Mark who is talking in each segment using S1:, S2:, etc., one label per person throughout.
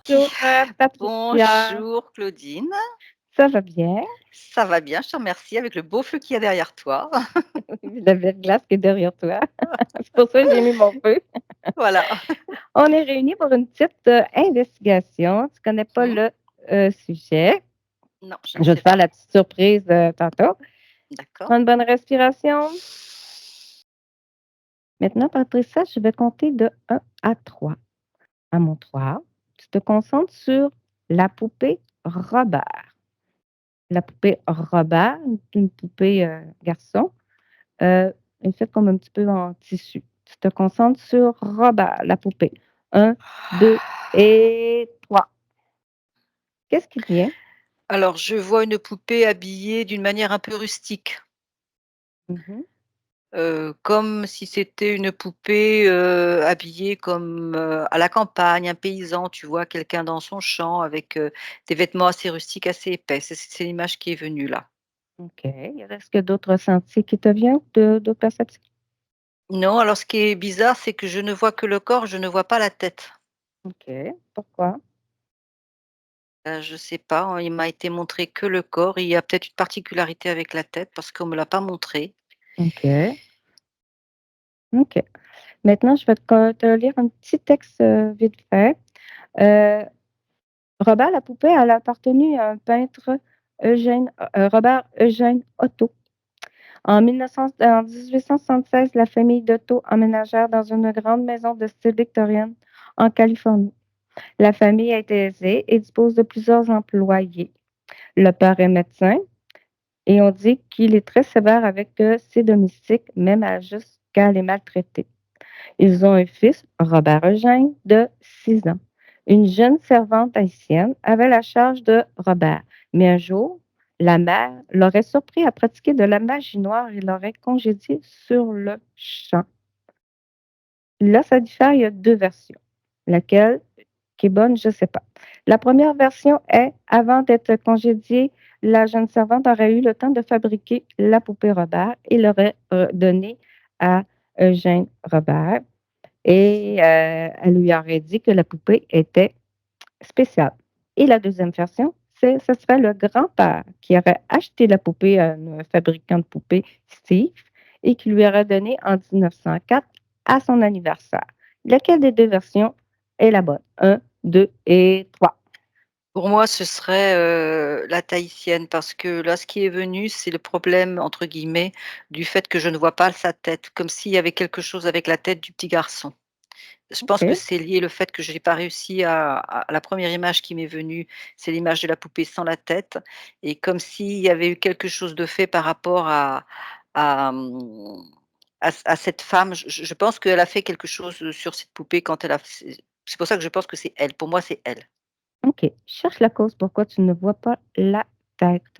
S1: Bonjour, Patricia.
S2: Bonjour Claudine,
S1: Ça va bien?
S2: ça va bien, je te remercie avec le beau feu qu'il y a derrière toi.
S1: La verglas qui est derrière toi. C'est pour ça que j'ai mis mon feu.
S2: Voilà.
S1: On est réunis pour une petite investigation. Tu connais pas
S2: Mmh.
S1: le sujet.
S2: Non, je ne
S1: Je vais te
S2: sais
S1: faire
S2: pas.
S1: la petite surprise tantôt.
S2: D'accord.
S1: Prends une bonne respiration. Maintenant, Patricia, je vais compter de 1 à 3. À mon 3, tu te concentres sur la poupée Robert. La poupée Robert, une poupée garçon. Heu, est faite comme un petit peu en tissu. Tu te concentres sur Robert, la poupée. 1, 2 et 3. Qu'est-ce qui te vient?
S2: Alors je vois une poupée habillée d'une manière un peu rustique,
S1: Mmh.
S2: comme si c'était une poupée, habillée comme, à la campagne, un paysan, tu vois? Quelqu'un dans son champ avec, des vêtements assez rustiques, assez épais. C'est l'image qui est venue là.
S1: OK. Est-ce qu'il y a d'autres ressentis qui te viennent, d'autres perceptions?
S2: Non, alors ce qui est bizarre, c'est que je ne vois que le corps, je ne vois pas la tête.
S1: OK. Pourquoi?
S2: Je sais pas, hein, il m'a été montré que le corps. Il y a peut-être une particularité avec la tête parce qu'on me l'a pas montré.
S1: OK. OK. Maintenant, je vais te lire un petit texte, vite fait. Heu, Robert la poupée, elle a appartenu à un peintre Robert Eugène Otto. En 1876, la famille d'Otto emménagèrent dans une grande maison de style victorienne en Californie. La famille est aisée et dispose de plusieurs employés. Le père est médecin et on dit qu'il est très sévère avec ses domestiques, même jusqu'à les maltraiter. Ils ont un fils, Robert Eugène, de 6 ans. Une jeune servante haïtienne avait la charge de Robert, mais un jour, la mère l'aurait surpris à pratiquer de la magie noire et l'aurait congédié sur le champ. Là, ça diffère, il y a 2 versions. Laquelle qui est bonne, je ne sais pas. La première version est, avant d'être congédiée, la jeune servante aurait eu le temps de fabriquer la poupée Robert et l'aurait donnée à Eugène Robert. Et elle lui aurait dit que la poupée était spéciale. Et la deuxième version, ce serait le grand-père qui aurait acheté la poupée à un fabricant de poupées, Steve, et qui lui aurait donné en 1904 à son anniversaire. Laquelle des 2 versions est la bonne? 1, 2 et 3.
S2: Pour moi, ce serait, la tahitienne parce que là, ce qui est venu, c'est le problème, entre guillemets, du fait que je ne vois pas sa tête, comme s'il y avait quelque chose avec la tête du petit garçon. Je pense que
S1: OK.
S2: c'est lié le fait que je n'ai pas réussi à la première image qui m'est venue, c'est l'image de la poupée sans la tête et comme s'il y avait eu quelque chose de fait par rapport à, à cette femme. Je pense qu'elle a fait quelque chose, sur cette poupée quand elle a f c'est pour ça que je pense que c'est elle. Pour moi, c'est elle.
S1: OK. Cherche la cause pourquoi tu ne vois pas la tête.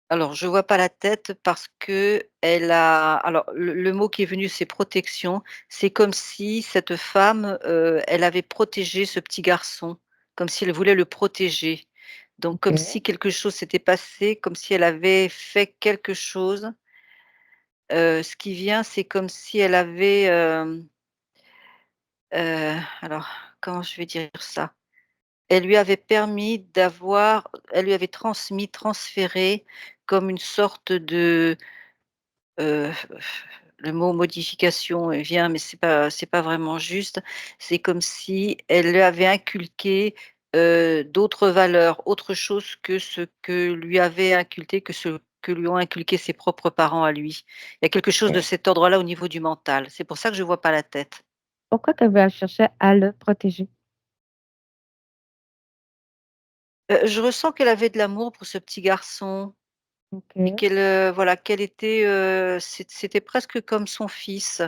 S2: Alors je vois pas la tête parce qu'elle a alors le mot qui est venu, c'est protection. C'est comme si cette femme, elle avait protégé ce petit garçon, comme si elle voulait le protéger. Donc comme
S1: OK.
S2: si quelque chose s'était passé, comme si elle avait fait quelque chose. Ce qui vient, c'est comme si elle avait, alors comment je vais dire ça? Elle lui avait transmis, transféré comme une sorte de, heu, le mot modification, vient, mais c'est pas vraiment juste. C'est comme si elle lui avait inculqué, d'autres valeurs, autre chose que ce que lui avait inculqué, que ce que lui ont inculqué ses propres parents à lui. Il y a quelque chose de
S1: OK.
S2: cet ordre-là au niveau du mental. C'est pour ça que je vois pas la tête.
S1: Pourquoi qu'elle veut chercher à le protéger?
S2: Je ressens qu'elle avait de l'amour pour ce petit garçon. Et
S1: OK.
S2: qu'elle, voilà, qu'elle était, c'était presque comme son fils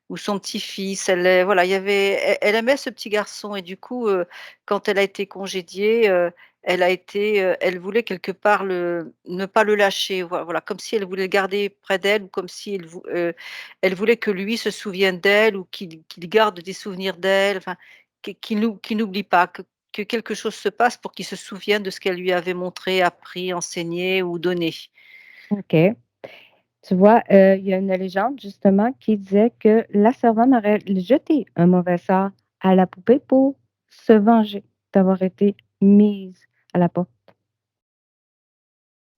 S2: ou son petit-fils. Voilà, il y avait elle aimait ce petit garçon et du coup, quand elle a été congédiée, elle voulait quelque part ne pas le lâcher, voilà, comme si elle voulait le garder près d'elle ou comme si elle voulait que lui se souvienne d'elle ou qu'il garde des souvenirs d'elle, enfin, qu'il n'oublie pas, que quelque chose se passe pour qu'il se souvienne de ce qu'elle lui avait montré, appris, enseigné ou donné.
S1: OK. Tu vois, il y a une légende justement qui disait que la servante aurait jeté un mauvais sort à la poupée pour se venger. d'avoir été mise à la porte.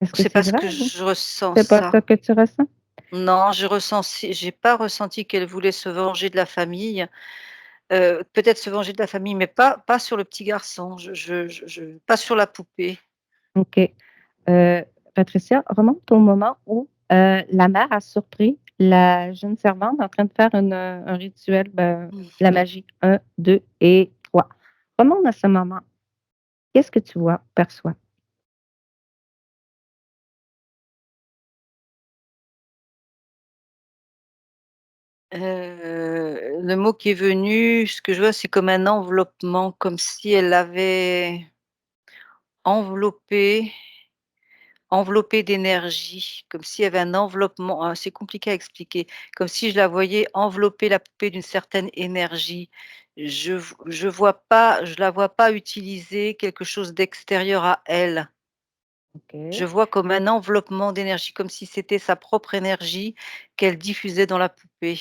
S1: Est-ce que
S2: C'est
S1: c'est
S2: parce
S1: vrai
S2: que
S1: ou
S2: je ressens
S1: c'est pas
S2: ça.
S1: ça que tu ressens?
S2: Non, j'ai pas ressenti qu'elle voulait se venger de la famille. Peut-être se venger de la famille, mais pas sur le petit garçon. Je pas sur la poupée.
S1: OK. Patricia, remonte au moment où, la mère a surpris la jeune servante en train de faire un rituel, la
S2: Mmh.
S1: magie. 1, 2 et 3. Remonte à ce moment. Qu'est-ce que tu vois, perçois?
S2: Le mot qui est venu, ce que je vois, c'est comme un enveloppement, comme si elle avait enveloppé enveloppé d'énergie, comme s'il y avait un enveloppement, c'est compliqué à expliquer, comme si je la voyais envelopper la poupée d'une certaine énergie. Je la vois pas utiliser quelque chose d'extérieur à elle. Je
S1: OK,
S2: vois comme un enveloppement d'énergie, comme si c'était sa propre énergie qu'elle diffusait dans la poupée.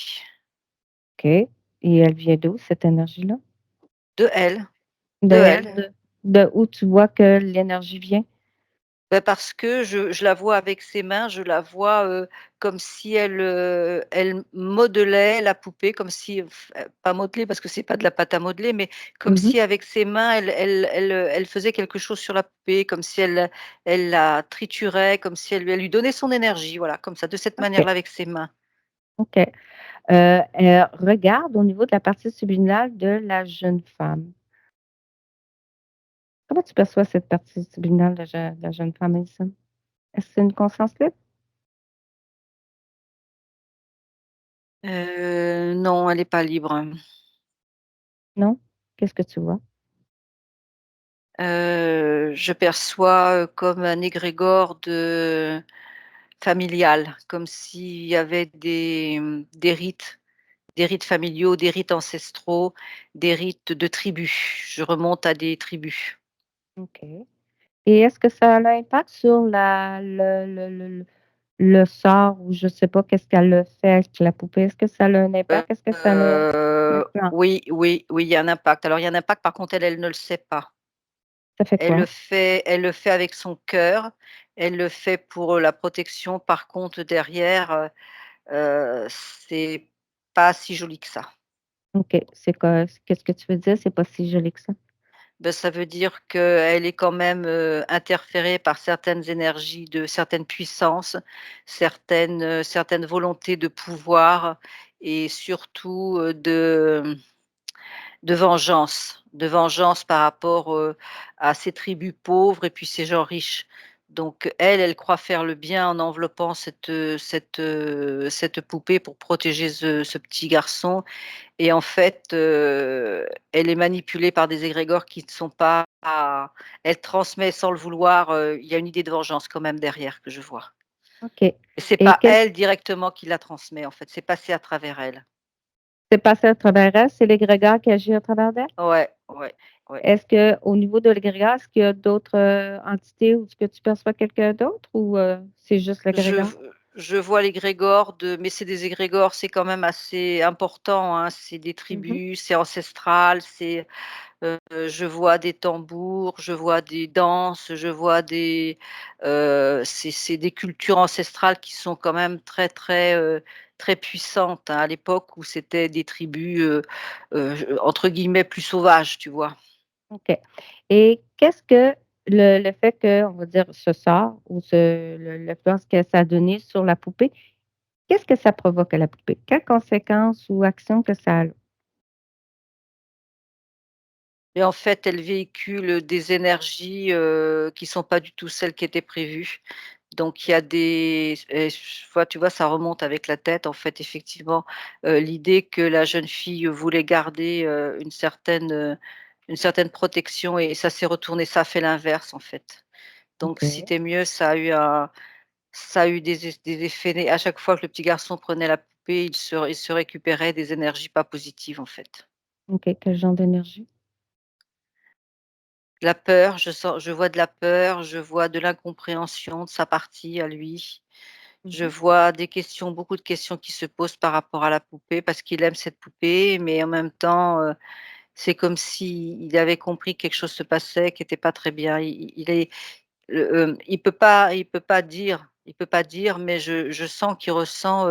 S1: OK, et elle vient d'où cette énergie-là?
S2: De elle,
S1: De
S2: de
S1: elle?
S2: elle.
S1: De où tu vois que l'énergie vient?
S2: Bah, parce que je la vois avec ses mains, je la vois, comme si elle modelait la poupée, comme si pas modeler parce que c'est pas de la pâte à modeler, mais comme
S1: Mmh.
S2: si avec ses mains elle faisait quelque chose sur la poupée, comme si elle la triturait, comme si elle lui donnait son énergie, voilà, comme ça, de cette
S1: OK,
S2: manière-là avec ses mains.
S1: OK. Regarde au niveau de la partie subliminale de la jeune femme. Comment tu perçois cette partie subliminale de la jeune femme, Alison? Est-ce que c'est une conscience libre?
S2: Non, elle est pas libre.
S1: Non? Qu'est-ce que tu vois?
S2: Je perçois, comme un égrégore de familial, comme s'il y avait des rites familiaux, des rites ancestraux, des rites de tribus. Je remonte à des tribus.
S1: OK, et est-ce que ça a un impact sur la le sort ou je sais pas qu'est-ce qu'elle a fait avec la poupée? Est-ce que ça a un impact? Est-ce que ça l'a influencé?
S2: Oui, oui, oui, il y a un impact. Alors il y a un impact, par contre, elle ne le sait pas.
S1: Ça fait quoi?
S2: Elle le fait avec son cœur, elle le fait pour, la protection. Par contre, derrière, c'est pas si joli que ça.
S1: OK, c'est quoi qu'est-ce que tu veux dire? C'est pas si joli que ça?
S2: Ben ça veut dire qu'elle est quand même, interférée par certaines énergies de certaines puissances, certaines volontés de pouvoir et surtout, de vengeance par rapport, à ces tribus pauvres et puis ces gens riches. Donc elle, elle croit faire le bien en enveloppant cette poupée pour protéger ce petit garçon et en fait, elle est manipulée par des égrégores qui ne sont pas elle transmet sans le vouloir, il y a une idée de vengeance quand même derrière que je vois.
S1: OK,
S2: Et c'est
S1: et
S2: pas
S1: qu'est-ce
S2: elle directement qui la transmet en fait, c'est passé à travers elle.
S1: c'est passé à travers elle? C'est l'égrégore qui agit à travers d'elle?
S2: Ouais, ouais, ouais.
S1: Est-ce qu'au niveau de l'égrégore, est-ce qu'il y a d'autres, entités ou est-ce que tu perçois quelqu'un d'autre ou, c'est juste
S2: Je
S1: l'égrégore?
S2: v je vois l'égrégore mais c'est des égrégores, c'est quand même assez important, hein, c'est des
S1: Mmh.
S2: tribus, c'est ancestral, je vois des tambours, je vois des danses, je vois c'est des cultures ancestrales qui sont quand même très, très, très puissantes, hein, à l'époque où c'était des tribus, entre guillemets «plus sauvages», tu vois?
S1: OK, et qu'est-ce que le fait que, on va dire, ce sort ou l'influence que ça a donné sur la poupée, qu'est-ce que ça provoque à la poupée? Quelles conséquences ou actions que ça a?
S2: Et en fait, elle véhicule des énergies, qui sont pas du tout celles qui étaient prévues. Donc il y a des et tu vois, ça remonte avec la tête, en fait, effectivement, l'idée que la jeune fille voulait garder, une certaine protection et ça s'est retourné, ça a fait l'inverse, en fait. Donc si
S1: OK,
S2: tu es mieux, ça a eu des effets à chaque fois que le petit garçon prenait la poupée, il se récupérait des énergies pas positives, en fait.
S1: OK, quel genre d'énergie?
S2: La peur, je vois de la peur, je vois de l'incompréhension de sa partie à lui. Je
S1: Mmh.
S2: vois des questions, beaucoup de questions qui se posent par rapport à la poupée parce qu'il aime cette poupée, mais en même temps, C'est comme s'il avait compris que quelque chose se passait qui était pas très bien. Il est il peut pas dire, mais je sens qu'il ressent,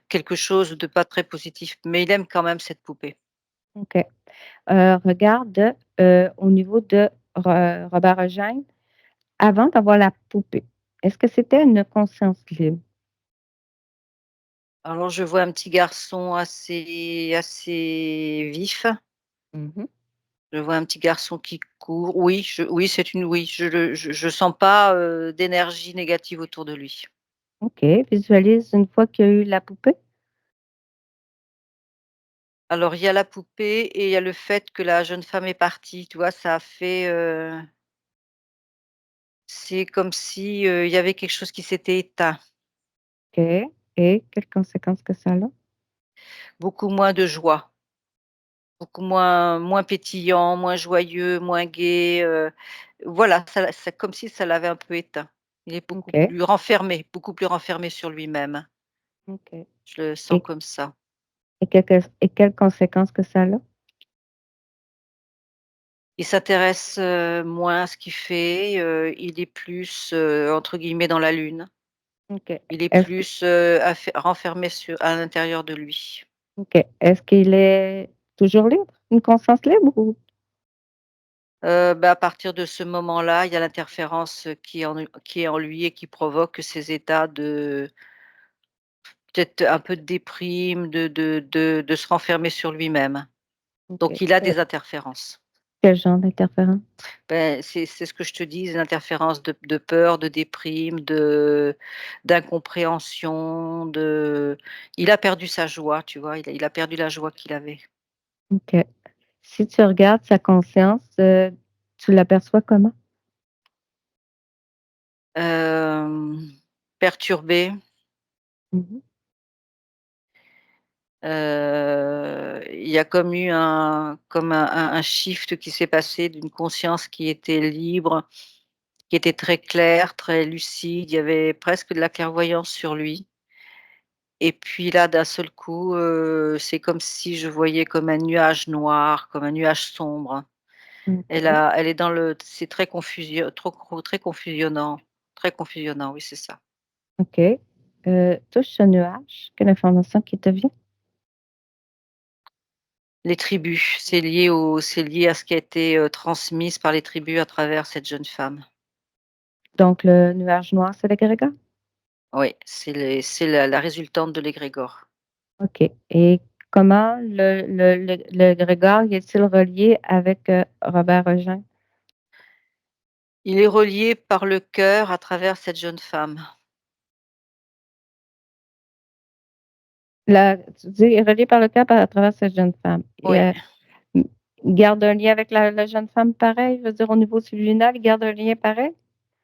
S2: quelque chose de pas très positif, mais il aime quand même cette poupée.
S1: OK. Regarde, au niveau de Robert Eugène, avant d'avoir la poupée, est-ce que c'était une conscience libre?
S2: Alors je vois un petit garçon assez vif.
S1: Mmh.
S2: Je vois un petit garçon qui court. Oui, c'est une oui, je sens pas, d'énergie négative autour de lui.
S1: OK. Visualise une fois qu'il y a eu la poupée.
S2: Alors il y a la poupée et il y a le fait que la jeune femme est partie, tu vois? Ça a fait, c'est comme si, il y avait quelque chose qui s'était éteint.
S1: OK. Et quelles conséquences que ça a?
S2: Beaucoup moins de joie, beaucoup moins pétillant, moins joyeux, moins gai, voilà, ça comme si ça l'avait un peu éteint. Il est
S1: OK.
S2: beaucoup plus renfermé sur lui-même.
S1: OK.
S2: Je le sens
S1: Et
S2: comme ça.
S1: quelles conséquences que ça a?
S2: Il s'intéresse, moins à ce qu'il fait, il est plus, entre guillemets «dans la lune».
S1: OK.
S2: Il est
S1: Est-ce que
S2: plus, renfermé à l'intérieur de lui.
S1: OK. Est-ce qu'il est toujours libre? Une conscience libre ou
S2: Bah, à partir de ce moment-là, il y a l'interférence, qui est en lui et qui provoque ces états de peut-être un peu de déprime, de se renfermer sur lui-même.
S1: OK.
S2: Donc il a des interférences.
S1: Quel genre d'interférence?
S2: Ben, c'est ce que je te dis, des interférences de peur, de déprime, d'incompréhension, il a perdu sa joie, tu vois? Il a perdu la joie qu'il avait.
S1: OK. Si tu regardes sa conscience, tu l'aperçois comment?
S2: Perturbé,
S1: Mmh.
S2: il y a comme eu un shift qui s'est passé d'une conscience qui était libre, qui était très claire, très lucide, il y avait presque de la clairvoyance sur lui. Et puis là, d'un seul coup, c'est comme si je voyais comme un nuage noir, comme un nuage sombre.
S1: OK.
S2: Elle est dans le c'est très très confusionnant, oui, c'est ça.
S1: OK. Touche ce nuage, quelle information qui te vient?
S2: Les tribus, c'est lié à ce qui a été, transmise par les tribus à travers cette jeune femme.
S1: Donc le nuage noir, c'est l'égrégore?
S2: Oui, c'est la résultante de l'égrégore.
S1: OK. Et comment l'égrégore y est-il relié avec, Robert Heugen?
S2: Il est relié par le cœur à travers cette jeune femme.
S1: Tu dis relié par le cœur à travers cette jeune femme et
S2: Oui.
S1: mmh, il garde un lien avec la jeune femme pareil? Je veux dire au niveau subliminal, il garde un lien pareil?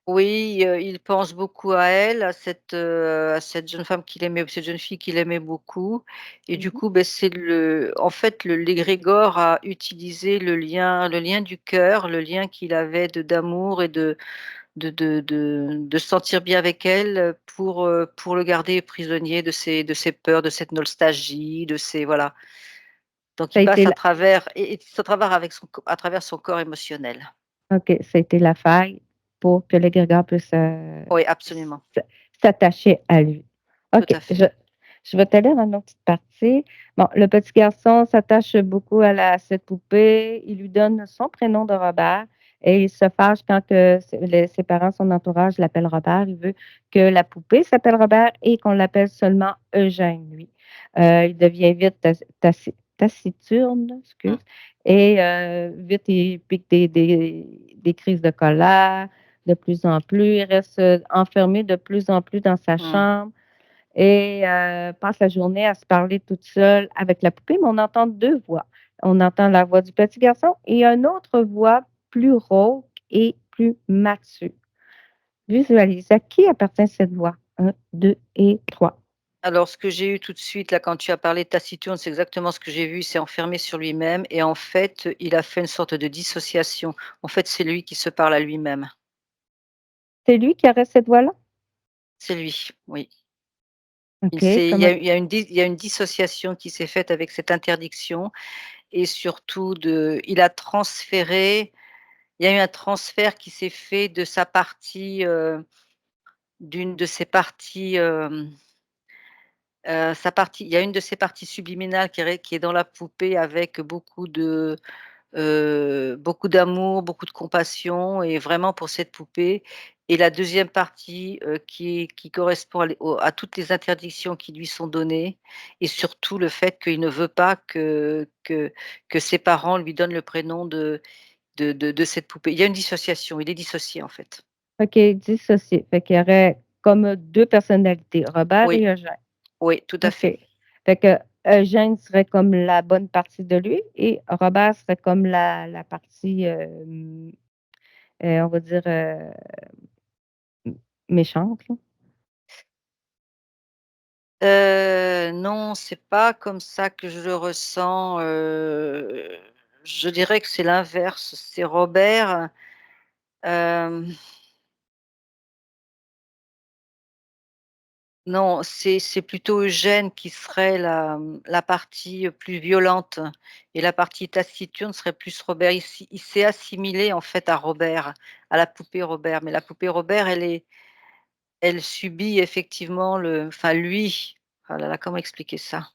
S2: Oui, il pense beaucoup à elle, à cette jeune femme qu'il aimait cette jeune fille qu'il aimait beaucoup et
S1: Mmh
S2: du
S1: mh.
S2: coup, beh, c'est le en fait, l'égrégore a utilisé le lien du cœur, le lien qu'il avait d'amour et de se sentir bien avec elle, pour le garder prisonnier de ses peurs, de cette nostalgie, de ses voilà. Donc
S1: Ça
S2: il
S1: a été
S2: passe
S1: la
S2: à travers avec à travers son corps émotionnel.
S1: OK, ça a été la faille pour que l'égrégore puisse,
S2: Oui, absolument,
S1: s'attacher à lui.
S2: tout
S1: OK,
S2: à fait.
S1: je vais te lire une autre petite partie. Bon, le petit garçon s'attache beaucoup à cette poupée. Il lui donne son prénom de Robert et il se fâche quand que ses parents, son entourage l'appellent Robert. Il veut que la poupée s'appelle Robert et qu'on l'appelle seulement Eugène, lui. Il devient vite taciturne, excuse,
S2: Mmh,
S1: et vite il pique des crises de colère de plus en plus. Il reste, enfermé de plus en plus dans sa
S2: mmh.
S1: chambre et passe la journée à se parler toute seule avec la poupée, mais on entend 2 voix. On entend la voix du petit garçon et une autre voix plus rauque et plus mature. Visualise, à qui appartient cette voix? 1, 2 et 3.
S2: Alors ce que j'ai eu tout de suite là, quand tu as parlé de taciturne, c'est exactement ce que j'ai vu. Il s'est enfermé sur lui-même et en fait, il a fait une sorte de dissociation. En fait, c'est lui qui se parle à lui-même.
S1: C'est lui qui aurait cette voix-là?
S2: C'est lui, oui.
S1: OK,
S2: Il y a
S1: comment
S2: il y a une dissociation qui s'est faite avec cette interdiction et surtout il y a eu un transfert qui s'est fait de sa partie, d'une de ses parties, sa partie il y a une de ses parties subliminales qui est dans la poupée avec beaucoup d'amour, beaucoup de compassion et vraiment pour cette poupée et la deuxième partie, qui correspond à toutes les interdictions qui lui sont données et surtout le fait qu'il ne veut pas que ses parents lui donnent le prénom de cette poupée. Il y a une dissociation, il est dissocié en fait.
S1: OK, dissocié. Fait qu'il y aurait comme 2 personnalités, Robert
S2: Oui,
S1: et Eugène.
S2: oui, tout à
S1: OK.
S2: fait.
S1: Fait que Eugène serait comme la bonne partie de lui et Robert serait comme la partie, on va dire, m méchante, là.
S2: Non, c'est pas comme ça que je le ressens, je dirais que c'est l'inverse. C'est Robert, hem, non, c'est plutôt Eugène qui serait la partie, plus violente et la partie taciturne serait plus Robert. Il s'est assimilé en fait à Robert, à la poupée Robert, mais la poupée Robert, elle subit effectivement lui, oh là là, comment expliquer ça?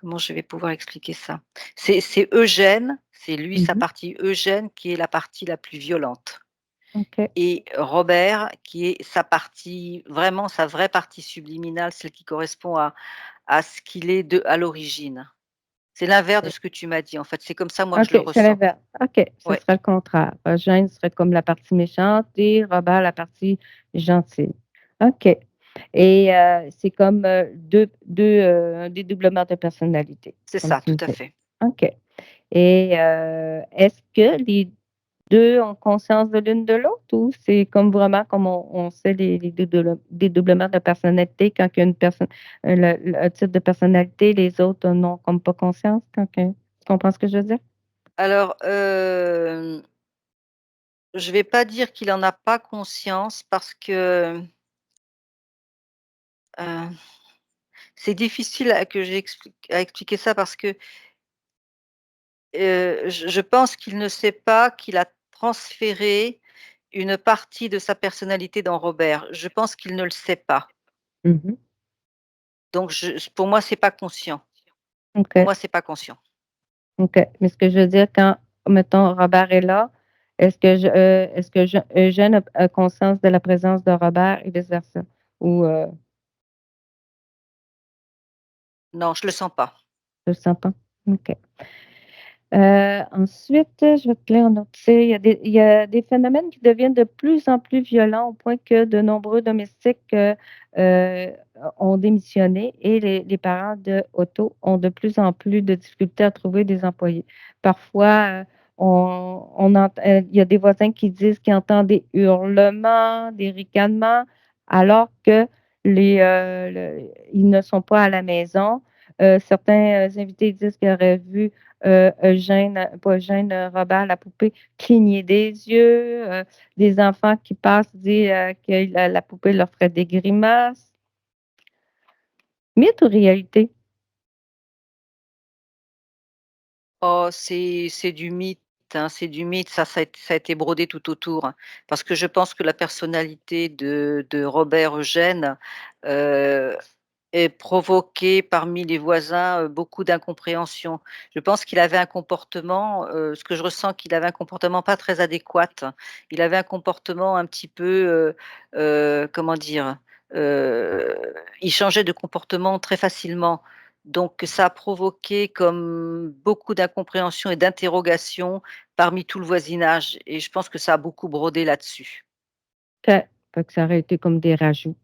S2: Comment je vais pouvoir expliquer ça? C'est Eugène, c'est lui, sa
S1: Mmh.
S2: partie Eugène qui est la partie la plus violente
S1: OK.
S2: et Robert qui est sa partie vraiment sa vraie partie subliminale, celle qui correspond à ce qu'il est à l'origine. C'est l'inverse de ce que tu m'as dit, en fait, c'est comme ça moi que je le
S1: OK, c'est
S2: ressens.
S1: l'inverse. OK, ce
S2: Ouais,
S1: serait le contraire. Eugène serait comme la partie méchante et Robert la partie gentille. OK et c'est comme, 2, un dédoublement de personnalité,
S2: c'est
S1: comme
S2: ça,
S1: tu
S2: tout
S1: me
S2: à
S1: dis.
S2: fait.
S1: OK et est-ce que les 2 ont conscience de l'une de l'autre ou c'est comme vraiment comme on sait les dédoublements de personnalité quand il y a une personne le type de personnalité, les autres n'ont comme pas conscience quand que tu comprends ce que je veux dire?
S2: Alors, je vais pas dire qu'il en a pas conscience parce que, heu, c'est difficile à expliquer ça parce que je pense qu'il ne sait pas qu'il a transféré une partie de sa personnalité dans Robert. Je pense qu'il ne le sait pas.
S1: Mmh mh.
S2: Donc pour moi, c'est pas conscient. Pour
S1: OK,
S2: moi, c'est pas conscient.
S1: OK. Mais ce que je veux dire quand, mettons, Robert est là, est-ce que Eugène a conscience de la présence de Robert et vice versa? Ou,
S2: Non, je le sens pas.
S1: tu le sens pas? OK. Ensuite, je vais te lire un autre. Tu sais, il y a des phénomènes qui deviennent de plus en plus violents au point que de nombreux domestiques, heu, ont démissionné et les parents de Otto ont de plus en plus de difficultés à trouver des employés. Parfois, il y a des voisins qui disent qu'ils entendent des hurlements, des ricanements, alors que ils ne sont pas à la maison. Certains, invités disent qu'ils auraient vu Eugène, pas Eugène, Robert la poupée cligner des yeux, des enfants qui passent disent, que la poupée leur ferait des grimaces. Mythe ou réalité?
S2: Oh, c'est du mythe, hein, c'est du mythe, ça a été brodé tout autour. Parce que je pense que la personnalité de Robert Eugène, heu et provoqué parmi les voisins, beaucoup d'incompréhension. Je pense qu'il avait un comportement, ce que je ressens qu'il avait un comportement pas très adéquat. Il avait un comportement un petit peu, comment dire? Heu, il changeait de comportement très facilement. Donc ça a provoqué comme beaucoup d'incompréhension et d'interrogations parmi tout le voisinage et je pense que ça a beaucoup brodé là-dessus.
S1: Fait que ça aurait été comme des rajouts.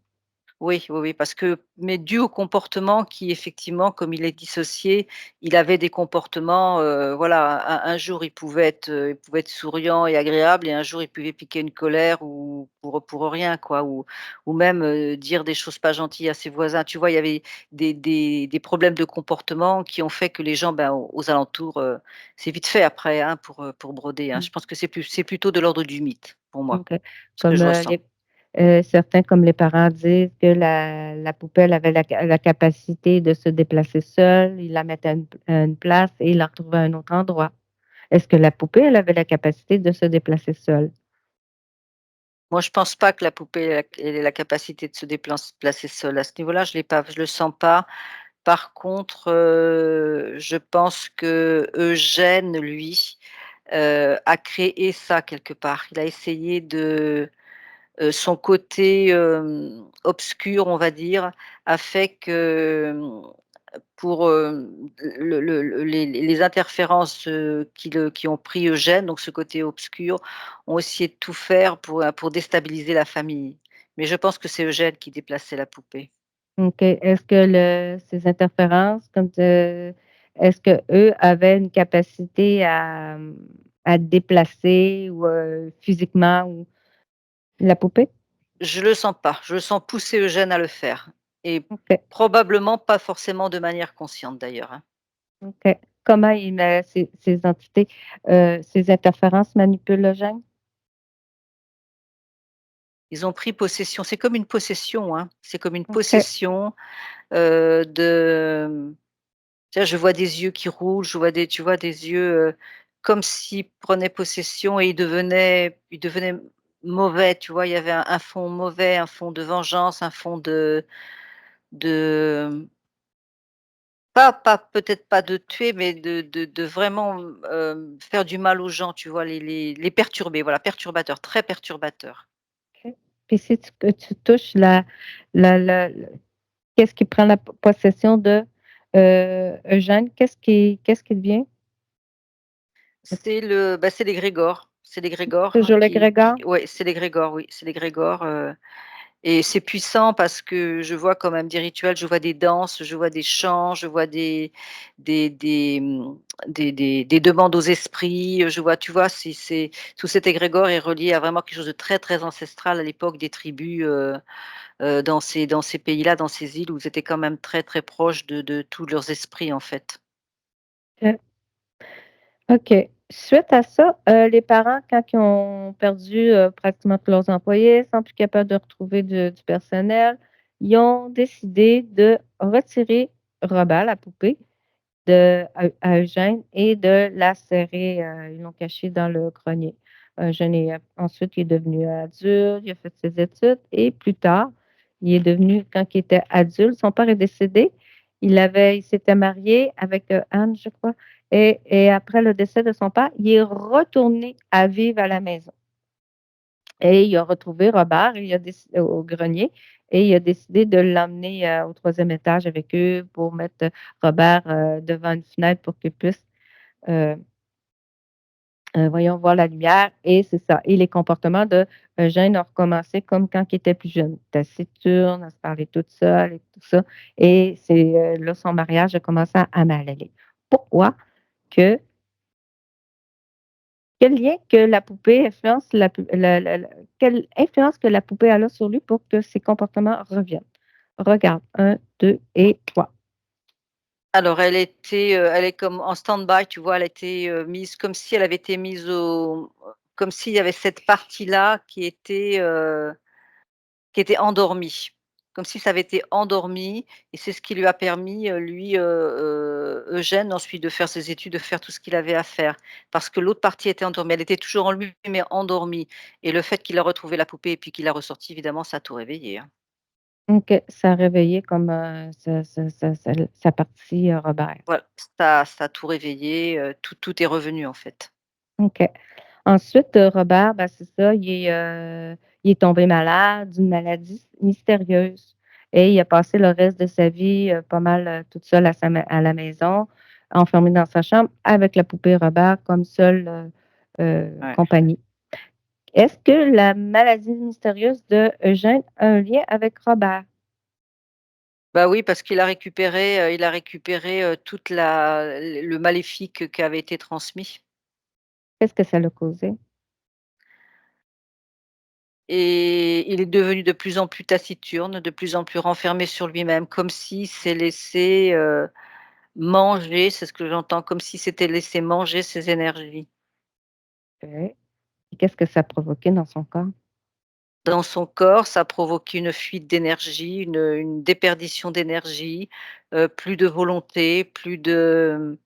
S2: Oui, oui, oui, parce que mais dû au comportement qui effectivement, comme il est dissocié, il avait des comportements, voilà, un jour il pouvait être souriant et agréable et un jour il pouvait piquer une colère ou pour rien quoi ou même, dire des choses pas gentilles à ses voisins. Tu vois? Il y avait des problèmes de comportement qui ont fait que les gens, ben, aux alentours, c'est vite fait après, hein, pour broder, hein.
S1: Mmh.
S2: Je pense que c'est plutôt de l'ordre du mythe, pour moi,
S1: OK.
S2: ce que
S1: Comme,
S2: je ressens.
S1: Certains, comme les parents, disent que la poupée, elle avait la capacité de se déplacer seule. Ils la mettaient à une place et ils la retrouvaient à un autre endroit. Est-ce que la poupée, elle avait la capacité de se déplacer seule?
S2: Moi, je pense pas que la poupée elle ait la capacité de se placer seule. À ce niveau-là, je le sens pas. Par contre, je pense qu'Eugène, lui, a créé ça quelque part. Il a essayé de son côté, obscur, on va dire, a fait que, pour, les interférences, qui ont pris Eugène, donc ce côté obscur, ont essayé de tout faire pour déstabiliser la famille. Mais je pense que c'est Eugène qui déplaçait la poupée.
S1: OK. Est-ce que ces interférences, est-ce qu'eux avaient une capacité à déplacer ou, physiquement ou la poupée?
S2: Je le sens pas, je le sens pousser Eugène à le faire et
S1: OK,
S2: probablement pas forcément de manière consciente d'ailleurs, hein.
S1: OK. Comment ces entités, ces interférences manipulent le gène?
S2: Ils ont pris possession, c'est comme une possession, hein, c'est comme une
S1: OK,
S2: possession, de tu vois, je vois des yeux qui roulent, je vois des tu vois, des yeux, comme s'ils prenaient possession et ils devenaient mauvais, tu vois? Il y avait un fond mauvais, un fond de vengeance, un fond de pas peut-être pas de tuer, mais de vraiment, faire du mal aux gens, tu vois? Les perturber, voilà, perturbateur, très perturbateur.
S1: OK. Puis si tu touches la qu'est-ce qui prend la possession de, Eugène? Qu'est-ce qui devient?
S2: C'est l'égrégore
S1: Toujours
S2: qui
S1: l'égrégore?
S2: ouais, c'est l'égrégore, oui, c'est l'égrégore, et c'est puissant parce que je vois quand même des rituels, je vois des danses, je vois des chants, je vois des, des demandes aux esprits, je vois tu vois? C'est tout cet égrégore est relié à vraiment quelque chose de très, très ancestral à l'époque des tribus, dans ces pays-là, dans ces îles où ils étaient quand même très, très proches de tous leurs esprits, en fait.
S1: OK. OK. Suite à ça, les parents, quand ils ont perdu, pratiquement tous leurs employés, sont plus capables de retrouver du personnel, ils ont décidé de retirer Robert, la poupée, à Eugène et de la serrer, ils l'ont caché dans le grenier. Eugène ensuite, il est devenu adulte, il a fait ses études et plus tard, il est devenu quand il était adulte, son père est décédé. Il s'était marié avec, Anne, je crois et après le décès de son père, il est retourné à vivre à la maison et il a retrouvé Robert et il a décidé au grenier et il a décidé de l'emmener, au troisième étage avec eux pour mettre Robert, devant une fenêtre pour qu'il puisse, heu voyons, voir la lumière et c'est ça et les comportements de Eugène ont recommencé comme quand il était plus jeune, taciturne, à se parler toute seule et tout ça et c'est, là, son mariage a commencé à mal aller. Pourquoi? Que Quel lien que la poupée influence la quelle influence que la poupée a sur lui pour que ses comportements reviennent? Regarde, 1, 2 et 3.
S2: Alors elle est comme en stand-by, tu vois? Elle a été, mise comme si elle avait été mise au comme s'il y avait cette partie-là qui était endormie. Comme si ça avait été endormi et c'est ce qui lui a permis, lui, Eugène ensuite de faire ses études, de faire tout ce qu'il avait à faire. Parce que l'autre partie était endormie. Elle était toujours en lui, mais endormie et le fait qu'il a retrouvé la poupée et puis qu'il l'a ressortie, évidemment, ça a tout réveillé, hein.
S1: OK, ça a réveillé comme, sa partie, Robert.
S2: Voilà, ça a tout réveillé, tout est revenu, en fait.
S1: OK. Ensuite, Robert, ben, c'est ça, il est tombé malade d'une maladie mystérieuse et il a passé le reste de sa vie, pas mal, toute seule à la maison, enfermé dans sa chambre avec la poupée Robert comme seule,
S2: Ouais.
S1: compagnie. Est-ce que la maladie mystérieuse de Eugène a un lien avec Robert?
S2: Bah, oui, parce qu'il a récupéré, toute la le maléfique qui avait été transmis
S1: Qu'est-ce que ça l'a causé?
S2: et il est devenu de plus en plus taciturne, de plus en plus renfermé sur lui-même, comme s'il s'est laissé, manger, c'est ce que j'entends, comme s'il s'était laissé manger ses énergies.
S1: OK. Et qu'est-ce que ça a provoqué dans son corps?
S2: dans son corps, ça a provoqué une fuite d'énergie, une déperdition d'énergie, plus de volonté, plus de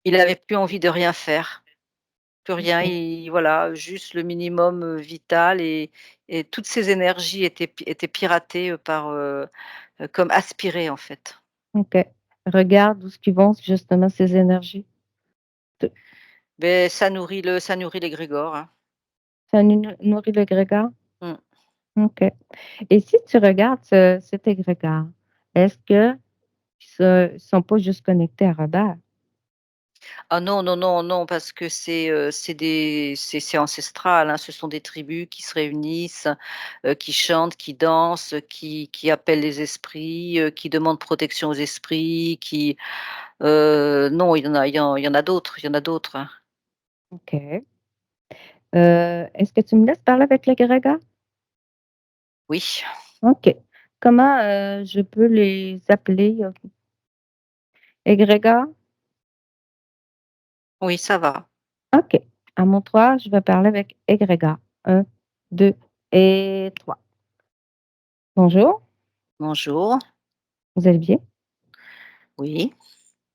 S2: il avait plus envie de rien faire, plus rien,
S1: OK,
S2: il voilà, juste le minimum, vital et toutes ses énergies étaient piratées, comme aspirées, en fait.
S1: OK. Regarde où ce qu'ils vont justement ces énergies. T
S2: Beh, ça nourrit l'égrégore, hein.
S1: Ça nourrit l'égrégore?
S2: Mmh.
S1: OK. Et si tu regardes cet égrégore, est-ce que sont pas juste connectés à Robert?
S2: Ah non, non, non, non, parce que c'est ancestral, hein. Ce sont des tribus qui se réunissent, qui chantent, qui dansent, qui appellent les esprits, qui demandent protection aux esprits, non, il y en a d'autres, il y en a d'autres, hein.
S1: OK. Est-ce que tu me laisses parler avec l'égrégore?
S2: Oui,
S1: OK. Comment, je peux les appeler, égrégore?
S2: oui, ça va.
S1: OK. À mon 3, je vais parler avec égrégore. 1, 2 et 3. Bonjour,
S2: Bonjour.
S1: vous allez bien?
S2: Oui,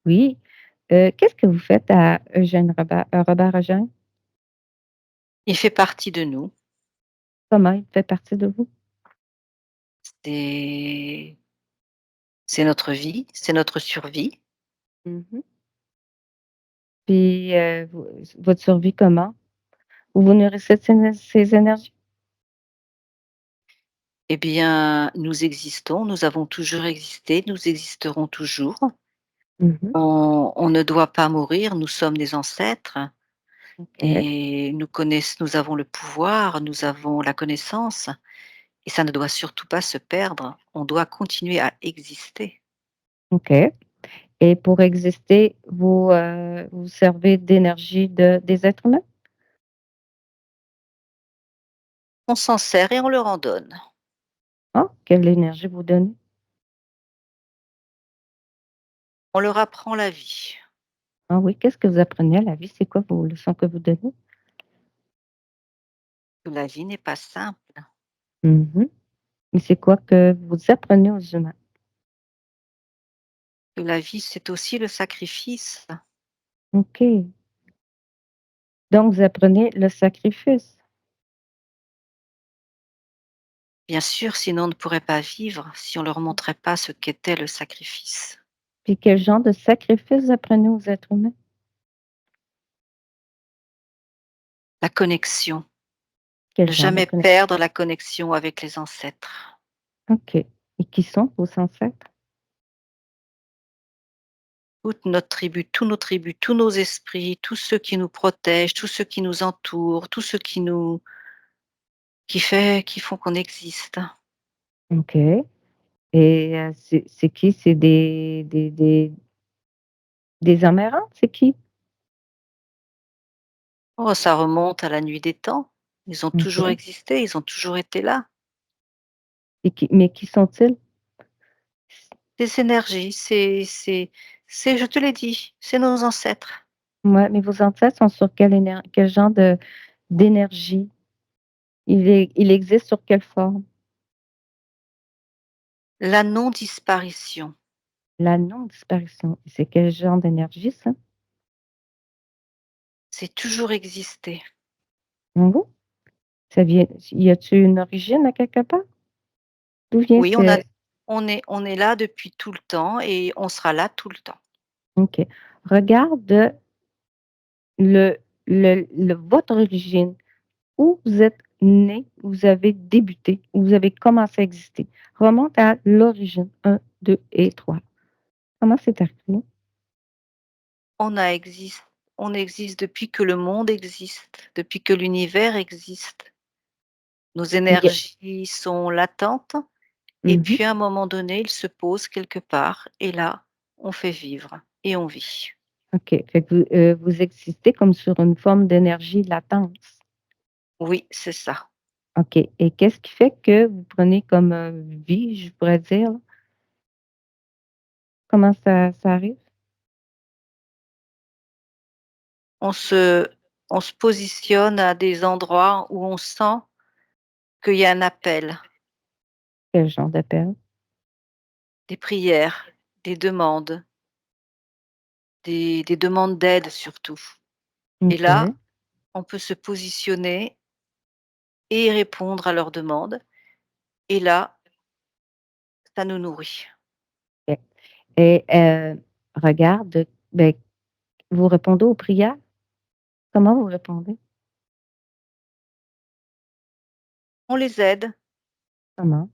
S1: Oui. Qu'est-ce que vous faites à Robert Eugène?
S2: il fait partie de nous.
S1: Comment il fait partie de vous?
S2: C'est c'est notre vie, c'est notre survie.
S1: Mmh. Puis, votre survie comment? Vous vous nourrissez de ces énergies?
S2: Eh bien, nous existons, nous avons toujours existé, nous existerons toujours.
S1: Mmh.
S2: On ne doit pas mourir, nous sommes des ancêtres
S1: OK,
S2: et nous avons le pouvoir, nous avons la connaissance et ça ne doit surtout pas se perdre. On doit continuer à exister.
S1: OK. Et pour exister, vous servez d'énergie des êtres humains?
S2: On s'en sert et on leur en donne.
S1: Ah, quelle énergie vous donnez?
S2: On leur apprend la vie.
S1: Ah oui, qu'est-ce que vous apprenez à la vie? C'est quoi vos leçons que vous donnez?
S2: La vie n'est pas simple.
S1: Mmh. Et c'est quoi que vous apprenez aux humains?
S2: La vie, c'est aussi le sacrifice.
S1: OK. Donc vous apprenez le sacrifice.
S2: Bien sûr, sinon on ne pourrait pas vivre si on leur montrait pas ce qu'était le sacrifice.
S1: Puis quel genre de sacrifice vous apprenez aux êtres humains?
S2: La connexion,
S1: Quel
S2: ne
S1: genre de
S2: jamais
S1: connexion?
S2: perdre la connexion avec les ancêtres.
S1: OK. Et qui sont vos ancêtres?
S2: Toute notre tribu, tous nos tribus, tous nos esprits, tous ceux qui nous protègent, tous ceux qui nous entourent, tous ceux qui font qu'on existe.
S1: OK. Et c'est qui? C'est des Amérindiens? C'est qui?
S2: Oh, ça remonte à la nuit des temps. Ils ont toujours
S1: OK.
S2: existé, ils ont toujours été là.
S1: Et qui sont-ils?
S2: Des énergies, c'est je te l'ai dit, c'est nos ancêtres.
S1: Ouais, mais vos ancêtres sont sur quel genre d'énergie? Il existe sur quelle forme?
S2: La non-disparition.
S1: La non-disparition. Et c'est quel genre d'énergie ça?
S2: C'est toujours existé.
S1: En vous? Ça vient y a-t-il une origine à quelque part? D'où vient
S2: Oui,
S1: ce
S2: on est là depuis tout le temps et on sera là tout le temps.
S1: OK. Regarde votre origine, où vous êtes né, où vous avez débuté, où vous avez commencé à exister. Remonte à l'origine. 1, 2 et 3. Comment c'est arrivé?
S2: On a exis on existe depuis que le monde existe, depuis que l'univers existe. Nos
S1: Il y a
S2: énergies sont latentes et
S1: Mmh.
S2: puis à un moment donné, ils se posent quelque part et là, on fait vivre et on vit.
S1: OK. Fait que vous existez comme sur une forme d'énergie latence.
S2: Oui, c'est ça.
S1: OK. Et qu'est-ce qui fait que vous prenez comme, vie, je pourrais dire, là? Comment ça arrive?
S2: On se on se positionne à des endroits où on sent qu'il y a un appel,
S1: Quel genre d'appel?
S2: des prières, des demandes, des demandes d'aide surtout. Et
S1: OK.
S2: là, on peut se positionner et répondre à leurs demandes et là, ça nous nourrit.
S1: OK. Et regarde, beh, vous répondez aux prières? Comment vous répondez?
S2: On les aide,
S1: Comment?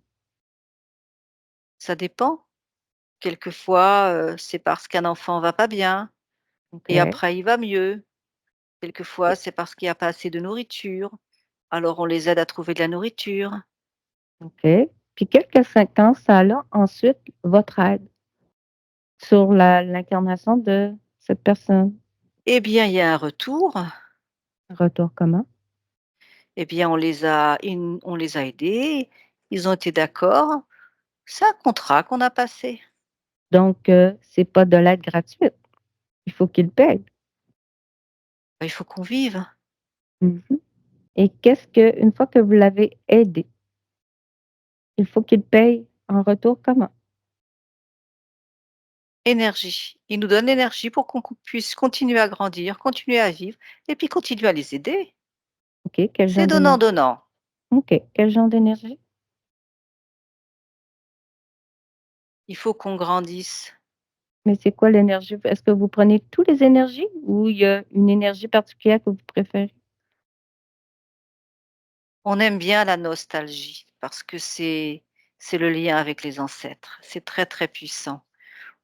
S2: ça dépend. Quelquefois, c'est parce qu'un enfant va pas bien et
S1: OK.
S2: après il va mieux. Quelquefois, c'est parce qu'il y a pas assez de nourriture, alors on les aide à trouver de la nourriture.
S1: OK. Puis quelles conséquences ça a ensuite, votre aide, sur l'incarnation de cette personne?
S2: Eh bien, il y a un retour,
S1: Retour comment?
S2: eh bien, on les a aidés, ils ont été d'accord, c'est un contrat qu'on a passé.
S1: Donc c'est pas de l'aide gratuite, il faut qu'il paye.
S2: Bah, il faut qu'on vive.
S1: Mmh. Et qu'est-ce que une fois que vous l'avez aidé, il faut qu'il paye en retour comment?
S2: Énergie. Ils nous donnent l'énergie pour qu'on puisse continuer à grandir, continuer à vivre et puis continuer à les aider.
S1: OK, quel
S2: C'est
S1: genre d'énergie?
S2: donnant-donnant.
S1: OK, quel genre d'énergie?
S2: Il faut qu'on grandisse.
S1: Mais c'est quoi l'énergie? Est-ce que vous prenez tous les énergies ou il y a une énergie particulière que vous préférez?
S2: On aime bien la nostalgie parce que c'est le lien avec les ancêtres. C'est très, très puissant.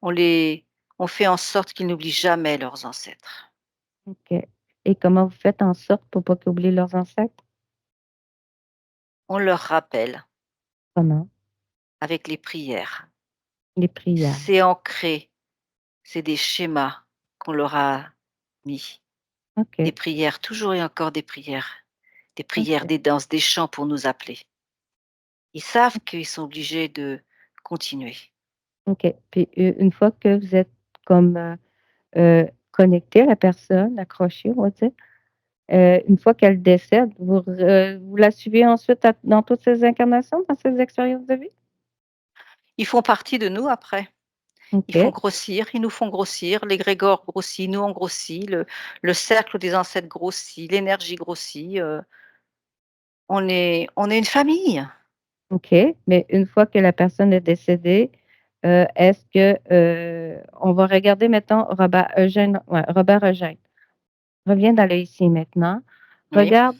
S2: On les on fait en sorte qu'ils n'oublient jamais leurs ancêtres.
S1: OK. Et comment vous faites en sorte pour pas qu'ils oublient leurs ancêtres?
S2: On leur rappelle
S1: Comment?
S2: avec les prières.
S1: Les prières.
S2: C'est ancré, c'est des schémas qu'on leur a mis. Des
S1: OK,
S2: prières, toujours et encore des prières,
S1: OK,
S2: des danses, des chants pour nous appeler. Ils savent qu'ils sont obligés de continuer.
S1: OK. Puis une fois que vous êtes comme, connecté à la personne, accroché, on va dire, une fois qu'elle décède, vous la suivez ensuite dans toutes ses incarnations, dans ses expériences de vie?
S2: Ils font partie de nous après. Ils font
S1: OK,
S2: grossir, ils nous font grossir, l'égrégore grossit, nous on grossit, le cercle des ancêtres grossit, l'énergie grossit, on est une famille.
S1: OK. Mais une fois que la personne est décédée, est-ce que, on va regarder mettons Robert Eugène ouais, Robert Eugène. Reviens dans le ici et maintenant.
S2: Oui.
S1: Regarde,